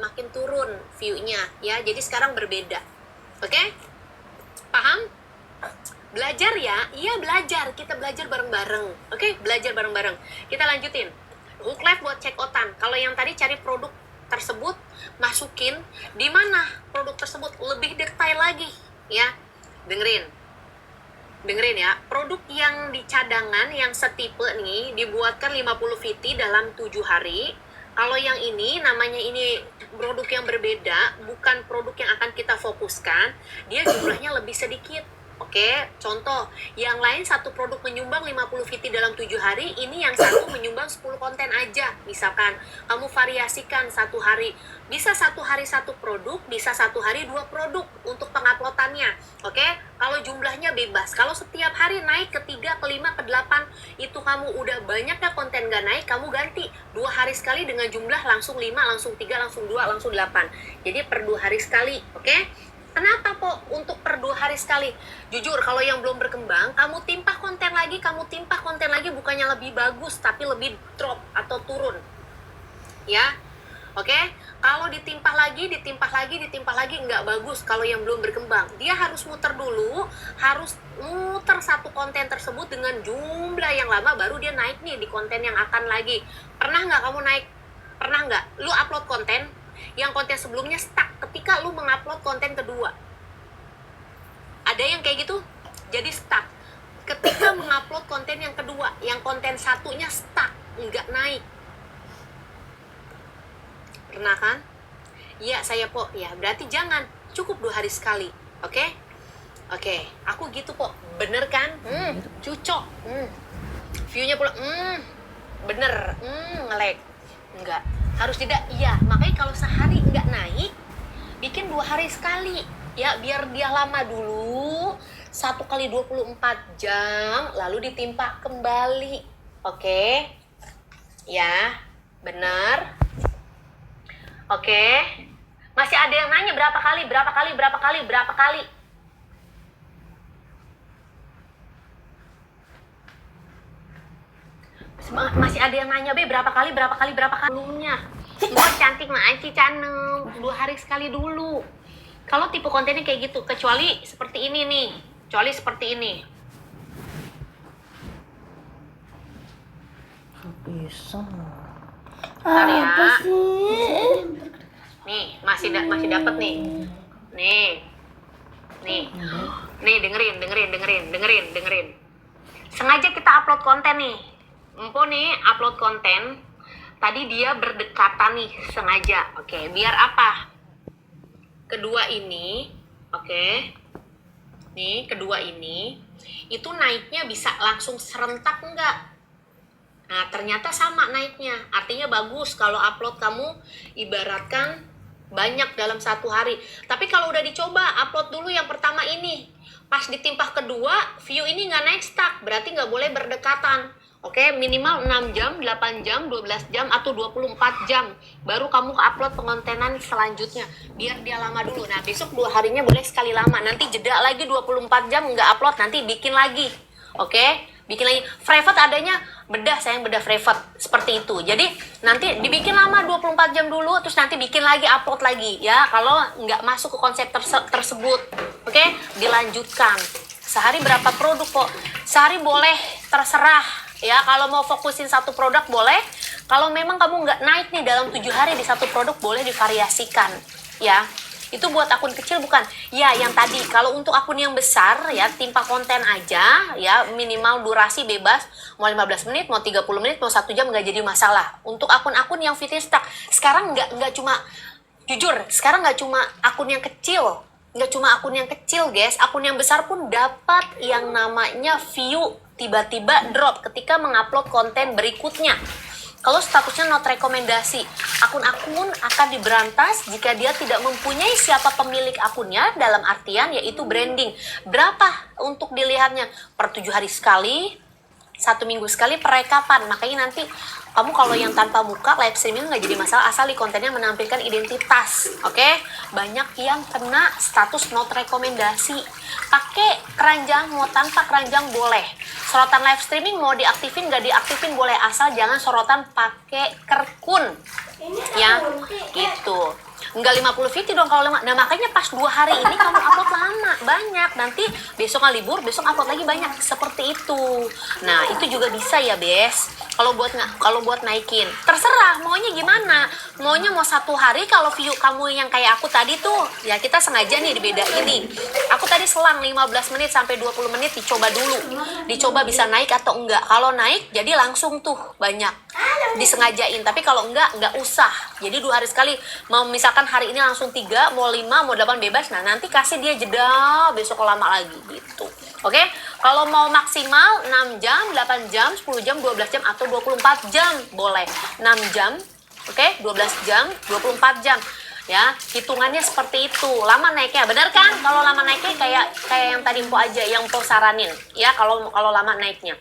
makin turun view-nya ya. Jadi sekarang berbeda. Oke? Paham? Belajar ya, iya belajar, kita belajar bareng-bareng. Oke, belajar bareng-bareng. Kita lanjutin. Hook live buat check outan. Kalau yang tadi cari produk tersebut, masukin di mana produk tersebut, lebih detail lagi ya. Dengerin ya. Produk yang di cadangan yang setipe nih dibuatkan 50 VT dalam 7 hari. Kalau yang ini namanya ini produk yang berbeda, bukan produk yang akan kita fokuskan, dia jumlahnya lebih sedikit. Oke, contoh, yang lain satu produk menyumbang 50 VT dalam 7 hari, ini yang satu menyumbang 10 konten aja. Misalkan, kamu variasikan satu hari, bisa satu hari satu produk, bisa satu hari 2 produk untuk penguploadannya. Oke, kalau jumlahnya bebas. Kalau setiap hari naik ke 3, ke 5, ke 8, itu kamu udah banyaknya konten gak naik, kamu ganti 2 hari sekali dengan jumlah langsung 5, langsung 3, langsung 2, langsung 8. Jadi per 2 hari sekali, oke? Kenapa kok untuk per 2 hari sekali? Jujur, kalau yang belum berkembang, kamu timpah konten lagi, bukannya lebih bagus, tapi lebih drop atau turun. Ya, Oke, kalau ditimpah lagi, nggak bagus kalau yang belum berkembang. Dia harus muter dulu, harus muter satu konten tersebut dengan jumlah yang lama, baru dia naik nih di konten yang akan lagi. Pernah nggak kamu naik? Pernah nggak? Lu upload konten, yang konten sebelumnya stuck ketika lu mengupload konten kedua. Ada yang kayak gitu? Jadi stuck. Ketika mengupload konten yang kedua, yang konten satunya stuck, nggak naik. Pernah kan? Iya, saya po. Ya, berarti jangan. Cukup 2 hari sekali. Oke? Oke, aku gitu po. Bener kan? Cucok. View-nya pula, bener. Nge-lag. Enggak. Harus tidak? Iya. Makanya kalau sehari nggak naik, bikin 2 hari sekali. Ya, biar dia lama dulu. 1 kali 24 jam, lalu ditimpa kembali. Oke? Ya, bener. Oke, masih ada yang nanya berapa kali? Masih ada yang nanya, Be, berapa kali? Belumnya. Mbak cantik mah Aci Canem, 2 hari sekali dulu. Kalau tipe kontennya kayak gitu, kecuali seperti ini nih. Bisa. Bentar ya. Apa sih? Nih, masih dapat nih. Nih, dengerin. Sengaja kita upload konten nih. Empo nih upload konten. Tadi dia berdekatan nih, sengaja. Oke, biar apa? Kedua ini, oke. Nih, kedua ini itu naiknya bisa langsung serentak enggak? Nah, ternyata sama naiknya. Artinya bagus kalau upload kamu ibaratkan banyak dalam 1 hari. Tapi kalau udah dicoba, upload dulu yang pertama ini. Pas ditimpah kedua, view ini nggak naik stuck. Berarti nggak boleh berdekatan. Oke, minimal 6 jam, 8 jam, 12 jam, atau 24 jam. Baru kamu upload pengontenan selanjutnya. Biar dia lama dulu. Nah, besok 2 harinya boleh sekali lama. Nanti jeda lagi 24 jam nggak upload. Nanti bikin lagi. Oke, bikin lagi. Private adanya bedah private seperti itu. Jadi nanti dibikin lama 24 jam dulu, terus nanti bikin lagi, upload lagi ya. Kalau nggak masuk ke konsep tersebut, oke, dilanjutkan. Sehari berapa produk kok? Sehari boleh, terserah ya. Kalau mau fokusin satu produk boleh. Kalau memang kamu nggak naik nih dalam 7 hari di satu produk, boleh divariasikan ya. Itu buat akun kecil bukan? Ya, yang tadi. Kalau untuk akun yang besar ya, timpa konten aja ya, minimal durasi bebas. Mau 15 menit, mau 30 menit, mau 1 jam, nggak jadi masalah. Untuk akun-akun yang fitness stuck, sekarang nggak cuma, jujur, sekarang nggak cuma akun yang kecil. Nggak cuma akun yang kecil, guys. Akun yang besar pun dapat yang namanya view tiba-tiba drop ketika mengupload konten berikutnya. Kalau statusnya not rekomendasi, akun-akun akan diberantas jika dia tidak mempunyai siapa pemilik akunnya, dalam artian yaitu branding. Berapa untuk dilihatnya? Per 7 hari sekali, 1 minggu sekali, perekapan. Makanya nanti kamu kalau yang tanpa muka live streaming nggak jadi masalah, asal di kontennya menampilkan identitas. Oke? Banyak yang kena status not rekomendasi. Pakai keranjang, mau tanpa keranjang boleh. Sorotan live streaming mau diaktifin nggak diaktifin boleh, asal jangan sorotan pakai kerkun. Ya, gitu. Enggak 50 VT dong kalau lama. Nah, makanya pas 2 hari ini kamu upload lama, banyak. Nanti besok nggak libur, besok upload lagi banyak. Seperti itu. Nah, itu juga bisa ya, Bes. Kalau buat naikin. Terserah maunya gimana. Maunya mau 1 hari kalau view kamu yang kayak aku tadi tuh, ya kita sengaja nih dibedain nih. Aku tadi selang 15 menit sampai 20 menit dicoba dulu. Dicoba bisa naik atau enggak. Kalau naik jadi langsung tuh banyak. Disengajain. Tapi kalau enggak usah. Jadi 2 hari sekali. Mau misalkan hari ini langsung 3, mau 5, mau 8 bebas. Nah, nanti kasih dia jeda besok lama lagi gitu. Oke? Kalau mau maksimal 6 jam, 8 jam, 10 jam, 12 jam atau 24 jam boleh. 6 jam, oke? 12 jam, 24 jam. Ya, hitungannya seperti itu. Lama naiknya, benar kan? Kalau lama naiknya kayak yang tadi Mpok aja, yang Mpok saranin. Ya, kalau lama naiknya.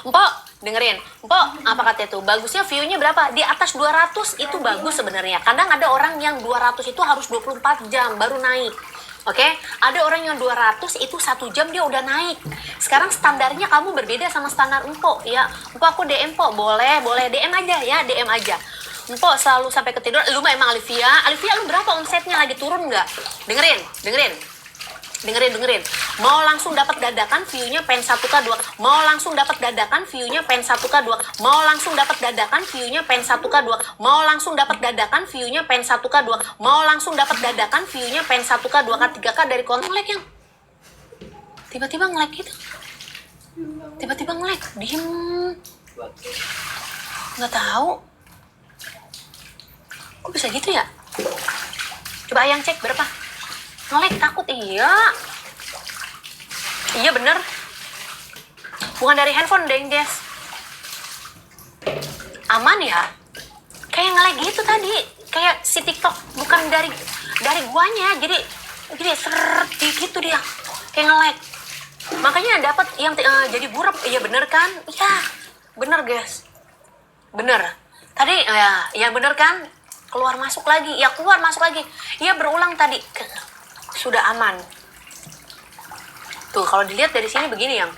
Mpok, dengerin. Mpok, apa katanya tuh? Bagusnya view-nya berapa? Di atas 200 itu bagus sebenarnya. Kadang ada orang yang 200 itu harus 24 jam baru naik. Oke, ada orang yang 200 itu 1 jam dia udah naik. Sekarang standarnya kamu berbeda sama standar Mpok ya. Mpok aku DM Mpok, boleh DM aja ya, DM aja. Empok selalu sampai ketiduran. Lu mah emang Alivia lu berapa omsetnya, lagi turun nggak? Dengerin. Mau langsung dapat dadakan view-nya pen 1K 2K. Mau langsung dapat dadakan view-nya pen 1K 2K. Mau langsung dapat dadakan view-nya pen 1K 2K. Mau langsung dapat dadakan view-nya pen 1K 2K. Mau langsung dapat dadakan view-nya pen 1K 2K 3K dari konten like yang tiba-tiba nge-like gitu. Tiba-tiba nge-like, diem. Nggak tahu. Kok bisa gitu ya? Coba Ayang cek berapa? Nge-like takut, iya bener. Bukan dari handphone deh guys. Aman ya? Kayak nge-like gitu tadi. Kayak si TikTok, bukan dari guanya. Jadi seret gitu dia. Kayak nge-like. Makanya dapat yang jadi burep. Iya bener kan? Iya bener guys. Bener. Tadi ya bener kan? Keluar masuk lagi. Iya berulang tadi. Sudah aman. Tuh kalau dilihat dari sini begini yang.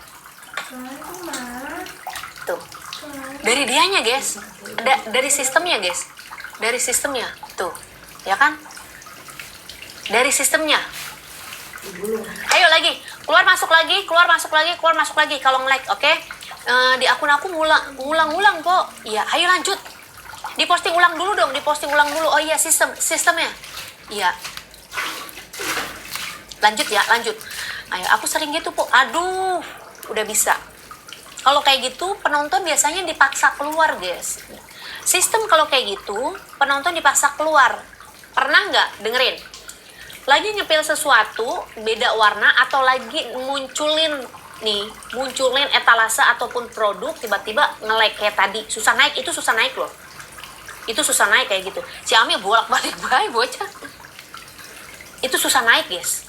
Tuh. Dari dianya guys. Dari sistemnya guys. Dari sistemnya. Tuh. Ya kan? Dari sistemnya. Ayo lagi. Keluar masuk lagi kalau nge-like, oke? Di akun aku ngulang kok. Iya, ayo lanjut. Diposting ulang dulu dong, Oh iya, sistemnya. Iya. Lanjut. Ayo, aku sering gitu, Po. Aduh, udah bisa. Kalau kayak gitu, penonton biasanya dipaksa keluar, guys. Sistem kalau kayak gitu, penonton dipaksa keluar. Pernah nggak dengerin? Lagi nyepil sesuatu, beda warna, atau lagi munculin etalase ataupun produk, tiba-tiba nge-like kayak tadi. Susah naik loh. Itu susah naik kayak gitu. Si Ami bolak-balik baik bocah. Itu susah naik, guys.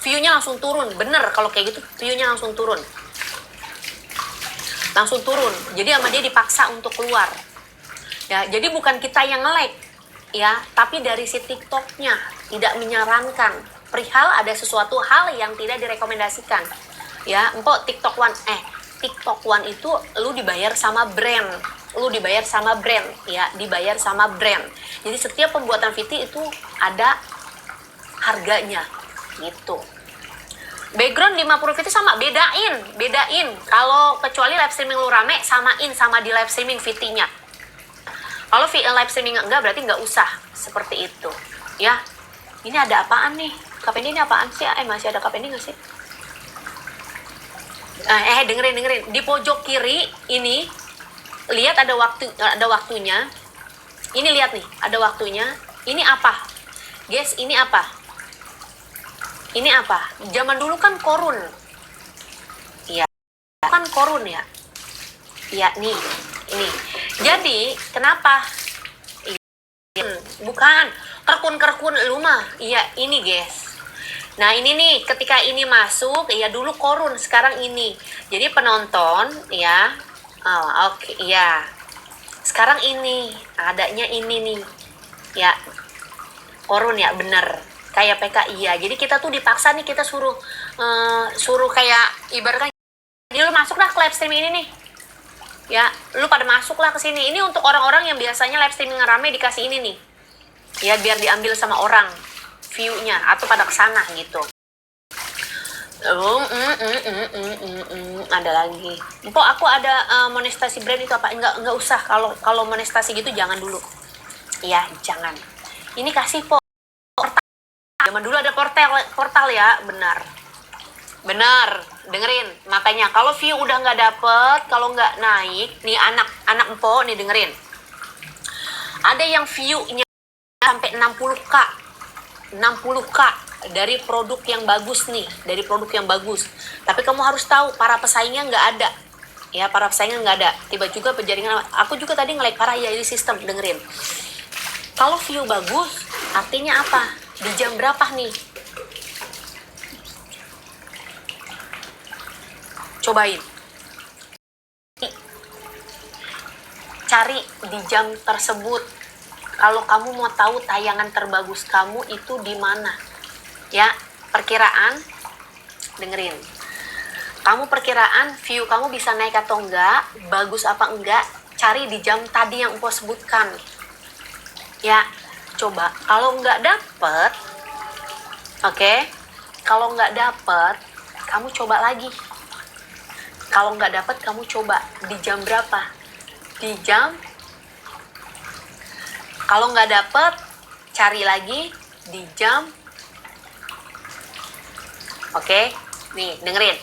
View-nya langsung turun. Bener kalau kayak gitu, view-nya langsung turun. Jadi sama dia dipaksa untuk keluar. Ya, jadi bukan kita yang nge-like, ya, tapi dari si TikTok-nya tidak menyarankan perihal ada sesuatu hal yang tidak direkomendasikan. Ya, empok TikTok One itu lu dibayar sama brand. Jadi setiap pembuatan VT itu ada harganya gitu. Background 50 VT sama, bedain. Kalau kecuali live streaming lu rame, samain sama di live streaming VT-nya. Kalau live streaming enggak, berarti nggak usah seperti itu. Ya, ini ada apaan nih? KPN ini apaan sih? Masih ada KPN nggak sih? Dengerin. Di pojok kiri ini, lihat ada waktunya. Ini lihat nih, ada waktunya. Ini apa? Guys, ini apa? Zaman dulu kan korun. Iya, kan korun ya. Iya, nih. Ini. Jadi, kenapa? Bukan. Kerkun lu mah. Iya, ini guys. Nah, ini nih, ketika ini masuk, ya dulu korun, sekarang ini. Jadi penonton, ya. Oke, ya. Sekarang ini, adanya ini nih. Ya. Korun ya, bener. Kayak PKI ya. Jadi kita tuh dipaksa nih, kita suruh kayak ibaratkan, jadi lu masuklah ke live streaming ini nih. Ya, lu pada masuklah ke sini. Ini untuk orang-orang yang biasanya live streaming rame dikasih ini nih. Ya, biar diambil sama orang view-nya atau pada kesana gitu. Ada lagi. Empok, aku ada monetasi brand itu apa? Enggak usah. Kalau monetasi gitu jangan dulu. Ya, jangan. Ini kasih po. Zaman dulu ada portal ya, benar, dengerin. Makanya kalau view udah nggak dapet, kalau nggak naik, nih anak empok nih dengerin. Ada yang view-nya sampai 60k dari produk yang bagus nih, Tapi kamu harus tahu para pesaingnya nggak ada. Ya, para pesaingnya nggak ada. Tiba juga penjaringan. Aku juga tadi nge-like parah ya, ini sistem, dengerin. Kalau view bagus, artinya apa? Di jam berapa nih? Cobain. Cari di jam tersebut. Kalau kamu mau tahu tayangan terbagus kamu itu di mana. Ya, perkiraan. Dengerin. Kamu perkiraan view kamu bisa naik atau enggak, bagus apa enggak, cari di jam tadi yang Empo sebutkan. Ya, coba. Kalau nggak dapet, oke? Kalau nggak dapet, kamu coba lagi. Kalau nggak dapet, kamu coba di jam berapa? Di jam. Kalau nggak dapet, cari lagi di jam. Oke? Nih, dengerin.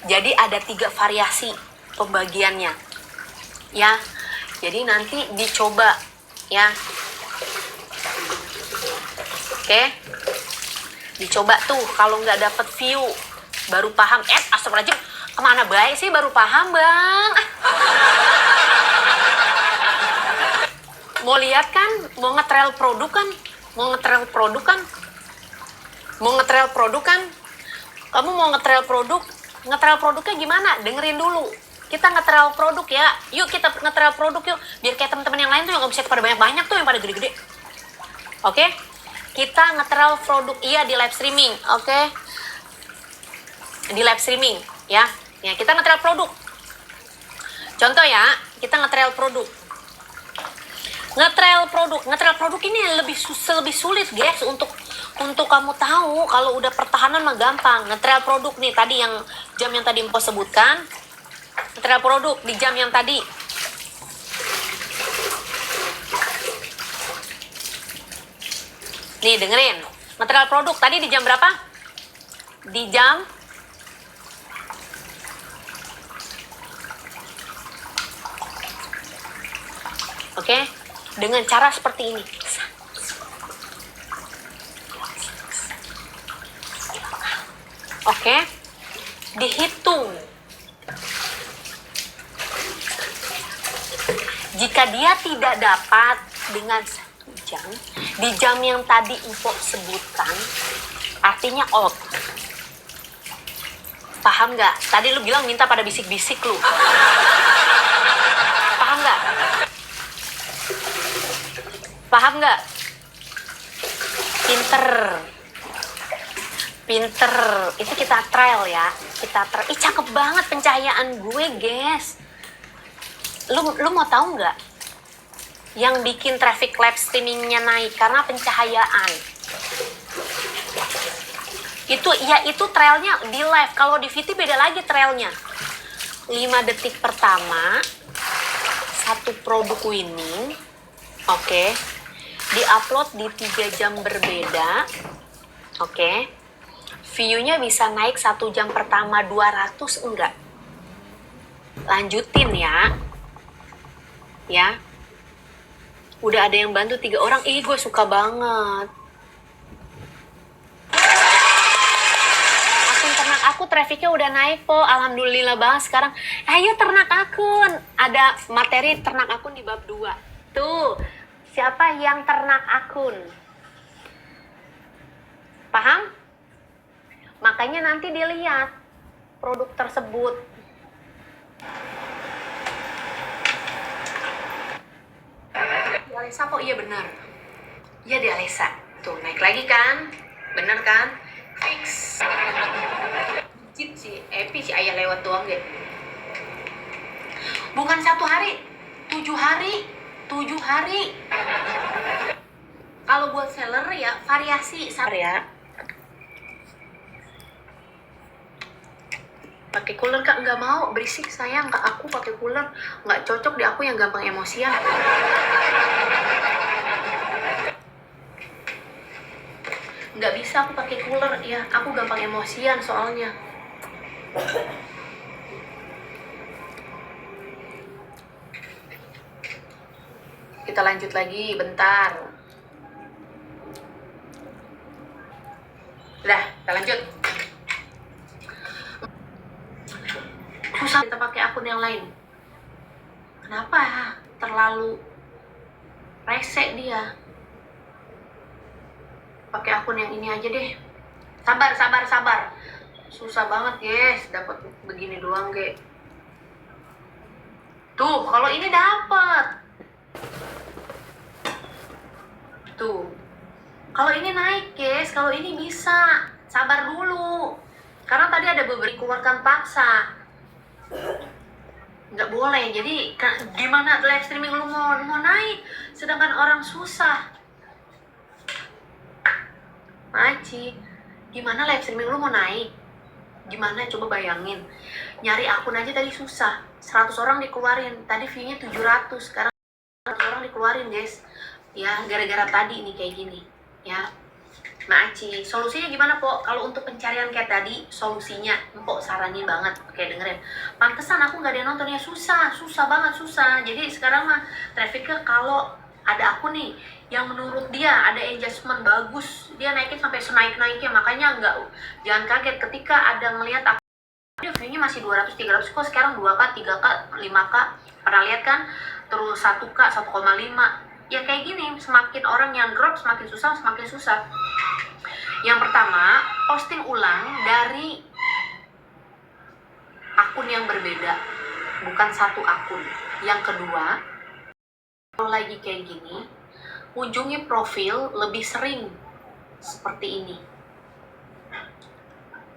Jadi ada 3 variasi pembagiannya. Ya. Jadi nanti dicoba ya. Oke? Dicoba tuh, kalau nggak dapet view baru paham. Astagfirullahaladzim, kemana baik sih baru paham bang? Mau lihat kan, mau nge-trail produk kan, kamu mau nge-trail produknya gimana? Dengerin dulu. Kita nge-trail produk ya, yuk kita nge-trail produk yuk, biar kayak teman-teman yang lain tuh yang omset pada banyak-banyak tuh, yang pada gede-gede. Oke? Kita nge-trail produk, iya di live streaming, oke? Di live streaming, ya. Ya, kita nge-trail produk. Contoh ya, kita nge-trail produk. Nge-trail produk ini lebih sulit, guys, untuk kamu tahu. Kalau udah pertahanan mah gampang. Nge-trail produk nih, tadi jam yang tadi Empo sebutkan. Nge-trail produk di jam yang tadi. Nih, dengerin. Material produk tadi di jam berapa? Di jam Oke? Dengan cara seperti ini. Oke? Dihitung. Jika dia tidak dapat dengan jam, di jam yang tadi Empo sebutkan, artinya out. Paham nggak? Tadi lu bilang minta pada bisik-bisik lu. Paham nggak? Paham nggak? Pinter. Itu kita trial ya. Ih, cakep banget pencahayaan gue, guys. Lu mau tahu nggak? Yang bikin traffic live streamingnya naik karena pencahayaan. Itu trailnya di live. Kalau di VT beda lagi trailnya. 5 detik pertama, satu produk winning. Oke. Di-upload di 3 jam berbeda. Oke. View-nya bisa naik 1 jam pertama 200 enggak? Lanjutin ya. Ya. Udah ada yang bantu 3 orang. Ih, gue suka banget. Akun ternak aku trafficnya udah naik, Po. Alhamdulillah banget sekarang. Ayo ternak akun. Ada materi ternak akun di bab 2. Tuh, siapa yang ternak akun? Paham? Makanya nanti dilihat produk tersebut. Di Alesa kok, iya benar. Iya di Alesa. Tuh, naik lagi kan? Bener kan? Fix. Jit si Epi si ayah lewat doang deh. Bukan 1 hari, 7 hari. 7 hari. Kalau buat seller ya variasi ya. Pakai cooler Kak, nggak mau, berisik sayang. Kak, aku pakai cooler nggak cocok di aku yang gampang emosian. Nggak bisa aku pakai cooler ya, aku gampang emosian soalnya. Kita lanjut lagi bentar. Udah, kita lanjut. Susah kita pakai akun yang lain. Kenapa? Terlalu rese dia. Pakai akun yang ini aja deh. Sabar. Susah banget, guys. Dapat begini doang, ge. Tuh, kalau ini dapat. Tuh. Kalau ini naik, guys. Kalau ini bisa. Sabar dulu. Karena tadi ada beberapa keluarkan paksa. nggak boleh. Jadi gimana live streaming lu mau naik sedangkan orang susah? Maci, gimana live streaming lu mau naik? Gimana, coba bayangin, nyari akun aja tadi susah, 100 orang dikeluarin, tadi view-nya 700, sekarang 100 orang dikeluarin guys ya, gara-gara tadi nih kayak gini ya. Maci, solusinya gimana Po? Kalau untuk pencarian kayak tadi, solusinya Mpok saranin banget, oke dengerin. Pantesan aku nggak ada yang nonton ya, susah banget, susah. Jadi sekarang mah trafficnya kalau ada aku nih yang menurut dia ada engagement bagus, dia naikin sampai senaik-naiknya. Makanya jangan kaget ketika ada ngelihat aku dia view-nya masih 200-300, kok sekarang 2K, 3K, 5K. Pernah lihat kan? Terus 1K, 1,5. Ya kayak gini, semakin orang yang drop semakin susah. Yang pertama, posting ulang dari akun yang berbeda, bukan satu akun. Yang kedua, kalau lagi kayak gini, kunjungi profil lebih sering, seperti ini.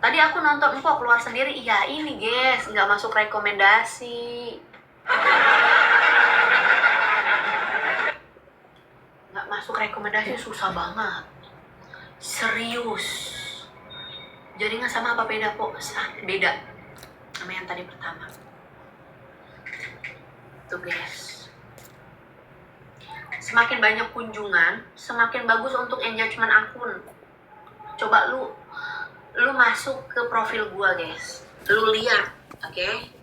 Tadi aku nonton Empok keluar sendiri, iya ini guys, nggak masuk rekomendasi. Nggak masuk rekomendasi, susah banget. Serius. Jaringan sama apa beda kok? Beda sama yang tadi pertama. Tuh guys. Semakin banyak kunjungan, semakin bagus untuk engagement akun. Coba lu masuk ke profil gua guys. Lu lihat, oke?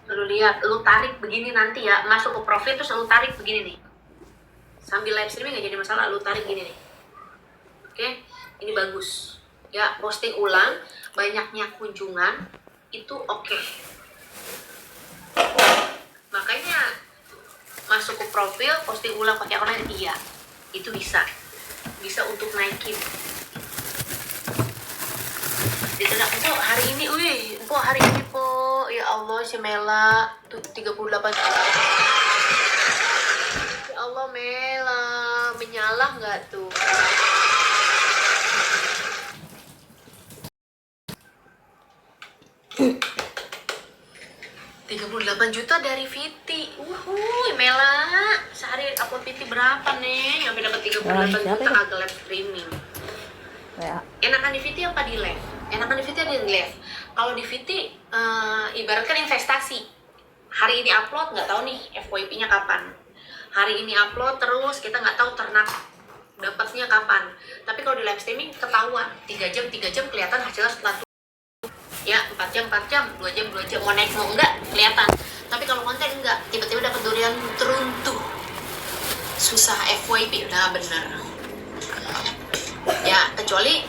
Lu lihat, lu tarik begini nanti ya. Masuk ke profil terus lu tarik begini nih. Sambil live streaming gak jadi masalah, lu tarik gini nih. Oke, ini bagus. Ya, posting ulang, banyaknya kunjungan, itu oke. Makanya masuk ke profil, posting ulang pakai akun lain, iya. Itu bisa untuk naikin. Ditedak, Empok hari ini, Empok hari ini Po, ya Allah si Mela, tuh 38 juta. Ya Allah Mela, menyalah nggak tuh? 38 juta dari Viti. Mela, sehari akun Viti berapa nih? Sampai dapat 38 juta agak live streaming. Ya. Enakan di Viti apa di live? Enakan di Viti apa di live? Kalau di Viti, ibaratkan investasi. Hari ini upload, nggak tahu nih FYP-nya kapan. Hari ini upload terus, kita nggak tahu ternak dapatnya kapan. Tapi kalau di live streaming ketahuan, 3 jam kelihatan hasilnya setelah ya 4 jam, 2 jam, mau naik mau enggak kelihatan. Tapi kalau konten enggak, tiba-tiba dapat durian teruntuh, susah FYP. Nah bener ya, kecuali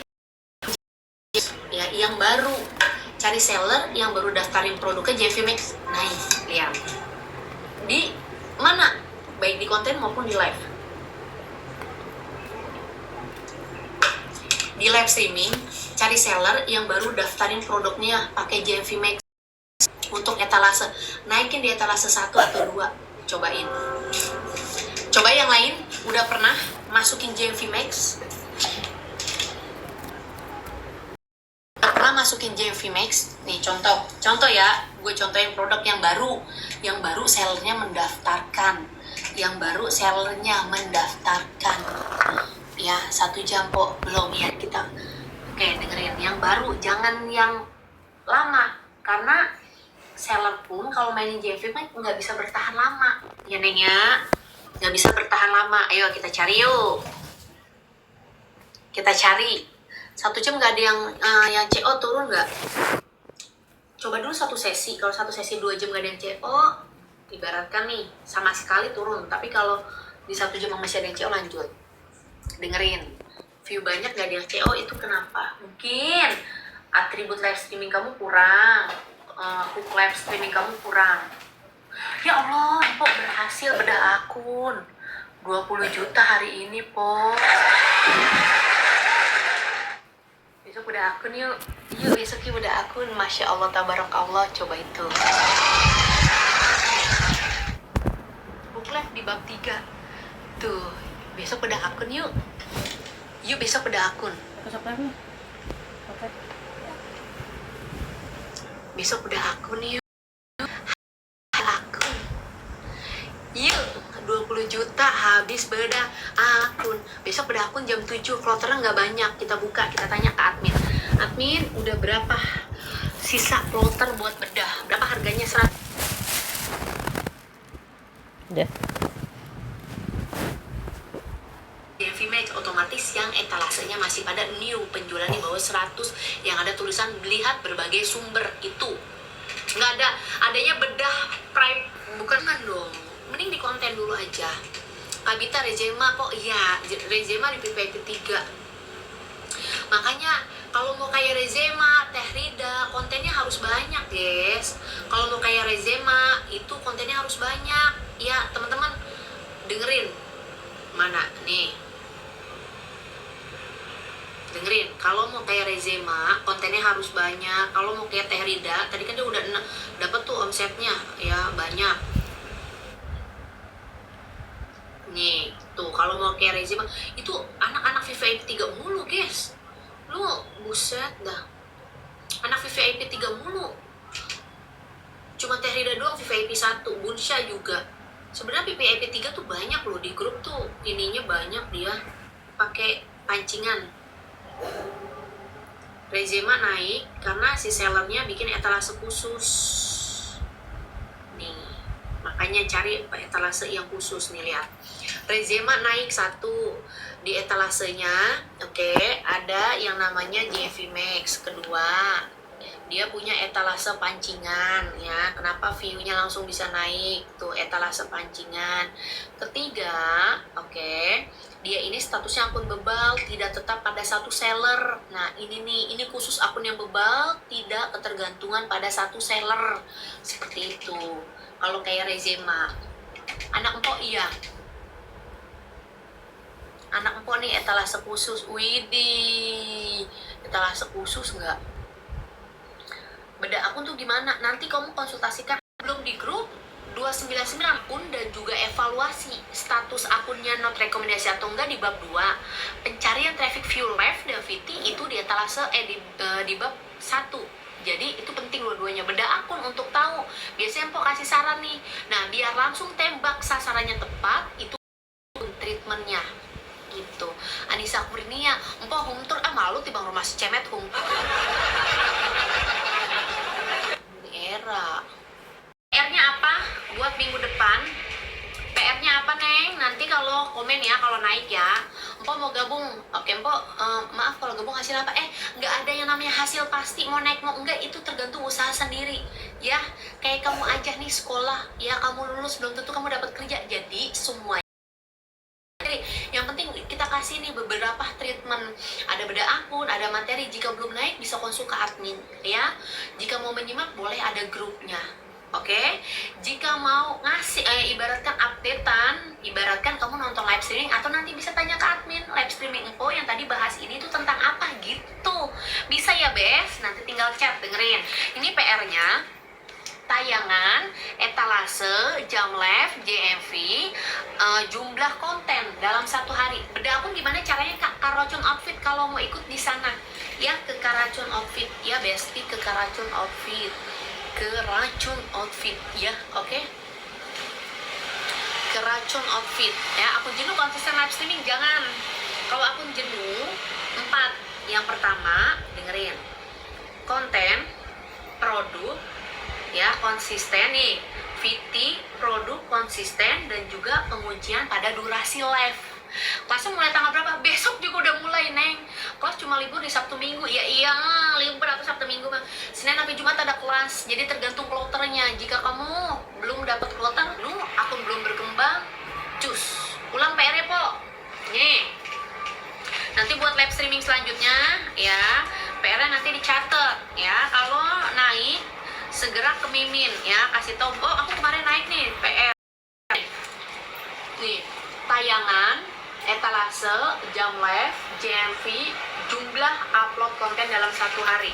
ya yang baru, cari seller yang baru daftarin produknya JV Max. Nice, lihat di mana, baik di konten maupun di live. Di live streaming, cari seller yang baru daftarin produknya pakai JV Max untuk etalase. Naikin di etalase 1 atau 2. Cobain. Coba yang lain, udah pernah masukin JV Max? Udah pernah masukin JV Max? Nih contoh ya, gue contohin produk yang baru sellernya mendaftarkan. Ya 1 jam kok belum ya kita. Oke, dengerin yang baru, jangan yang lama, karena seller pun kalau mainin JV Max nggak bisa bertahan lama ya Neng ya, nggak bisa bertahan lama. Ayo kita cari yuk, kita cari 1 jam nggak ada yang CO turun nggak? Coba dulu 1 sesi, kalau 1 sesi 2 jam nggak ada yang CO, ibaratkan nih sama sekali turun. Tapi kalau di 1 jam masih ada yang CO, lanjut. Dengerin, view banyak gak ada yang CO, itu kenapa? Mungkin atribut live streaming kamu kurang, hook live streaming kamu kurang. Ya Allah, Empok berhasil bedah akun 20 juta hari ini, Po. Besok bedah akun yuk besok yuk bedah akun. Masya Allah, tabarakallah. Coba itu hook live di bab 3 tuh. Besok bedah akun yuk besok bedah akun. Besok bedah akun yuk. Yuk, 20 juta habis bedah akun. Besok bedah akun jam 7, kloternya nggak banyak. Kita buka, kita tanya ke admin. Admin, udah berapa sisa kloter buat bedah? Berapa harganya? 100. Udah. DMV Max otomatis yang etalasenya masih pada new, penjualan di bawah 100, yang ada tulisan lihat berbagai sumber itu. Nggak ada, adanya bedah prime, bukan kan dong. Mending di konten dulu aja. Kabita Rezema kok iya, Rezema di PPP 3. Makanya kalau mau kayak Rezema, Teh Rida, kontennya harus banyak, guys. Kalau mau kayak Rezema, itu kontennya harus banyak. Ya, teman-teman dengerin. Mana nih? Dengerin, kalau mau kayak Rezema, kontennya harus banyak. Kalau mau kayak Teh Rida, tadi kan dia udah dapat tuh omsetnya, ya banyak. Nih, tuh kalau mau kayak Rezema, itu anak-anak VVIP 3 mulu, guys. Lu buset dah. Anak VVIP 3 mulu. Cuma Teh Rida doang VVIP 1, Bunsha juga. Sebenarnya VVIP 3 tuh banyak loh, di grup tuh ininya banyak dia. Pakai pancingan. Rezema naik karena si sellernya bikin etalase khusus. Nih, makanya cari etalase yang khusus nih, lihat. Rezema naik 1 di etalasenya, oke. Ada yang namanya JV Max. Kedua, dia punya etalase pancingan, ya. Kenapa view-nya langsung bisa naik tuh, etalase pancingan. Ketiga, oke, dia ini statusnya akun bebal, tidak tetap pada satu seller. Nah, ini khusus akun yang bebal, tidak ketergantungan pada satu seller. Seperti itu. Kalau kayak Rezema, anak empok iya. Anak empok nih etalase khusus. Widih, etalase khusus nggak? Beda akun tuh gimana? Nanti kamu konsultasikan belum di grup 299 akun dan juga evaluasi status akunnya not rekomendasi atau enggak di bab 2. Pencarian traffic view live dan VT itu di etalase di bab 1. Jadi itu penting dua-duanya, beda akun untuk tahu. Biasanya Empok kasih saran nih. Nah, biar langsung tembak sasarannya tepat, itu treatmentnya gitu. Anissa Kurnia, Empok humtur malu tibang rumah si cemet humtur. Era. PR-nya apa buat minggu depan? PR-nya apa, Neng? Nanti kalau komen ya, kalau naik ya. Empok mau gabung. Oke, Empok, maaf kalau gabung hasil apa? Nggak ada yang namanya hasil pasti, mau naik mau enggak, itu tergantung usaha sendiri. Ya, kayak kamu aja nih sekolah. Ya, kamu lulus belum tentu kamu dapat kerja. Jadi, semua yang penting kita kasih nih beberapa treatment, ada beda akun, ada materi. Jika belum naik bisa konsul ke admin ya. Jika mau menyimak boleh ada grupnya. Oke, jika mau ngasih ibaratkan updatean, ibaratkan kamu nonton live streaming atau nanti bisa tanya ke admin live streaming info yang tadi bahas ini tuh tentang apa gitu. Bisa ya, Bes? Nanti tinggal chat, dengerin. Ini PR-nya tayangan, etalase, jam live, JMV, jumlah konten dalam satu hari. Beda akun gimana caranya, Kak? Karacun Outfit kalau mau ikut di sana. Ya, ke Karacun Outfit. Ya, Besti, ke Karacun Outfit. Ke Racun Outfit, ya, oke? Ke Racun Outfit. Ya, akun jenuh konsisten live streaming, jangan. Kalau akun jenuh, 4. Yang pertama, dengerin. Konten, produk, ya konsisten nih, VT, produk konsisten, dan juga pengujian pada durasi live. Kelasnya mulai tanggal berapa? Besok juga udah mulai, Neng. Kelas cuma libur di Sabtu Minggu. Ya iya, libur atau Sabtu Minggu mah. Senin sampai Jumat ada kelas. Jadi tergantung kloternya. Jika kamu belum dapat kloter, akun belum berkembang, cus. Ulang PR-nya, Po. Nih. Nanti buat live streaming selanjutnya, ya, PR-nya nanti dicatat, ya. Kalau naik segera ke Mimin ya, kasih tau, oh aku kemarin naik nih PR nih, tayangan, etalase, jam live, JMV, jumlah upload konten dalam satu hari.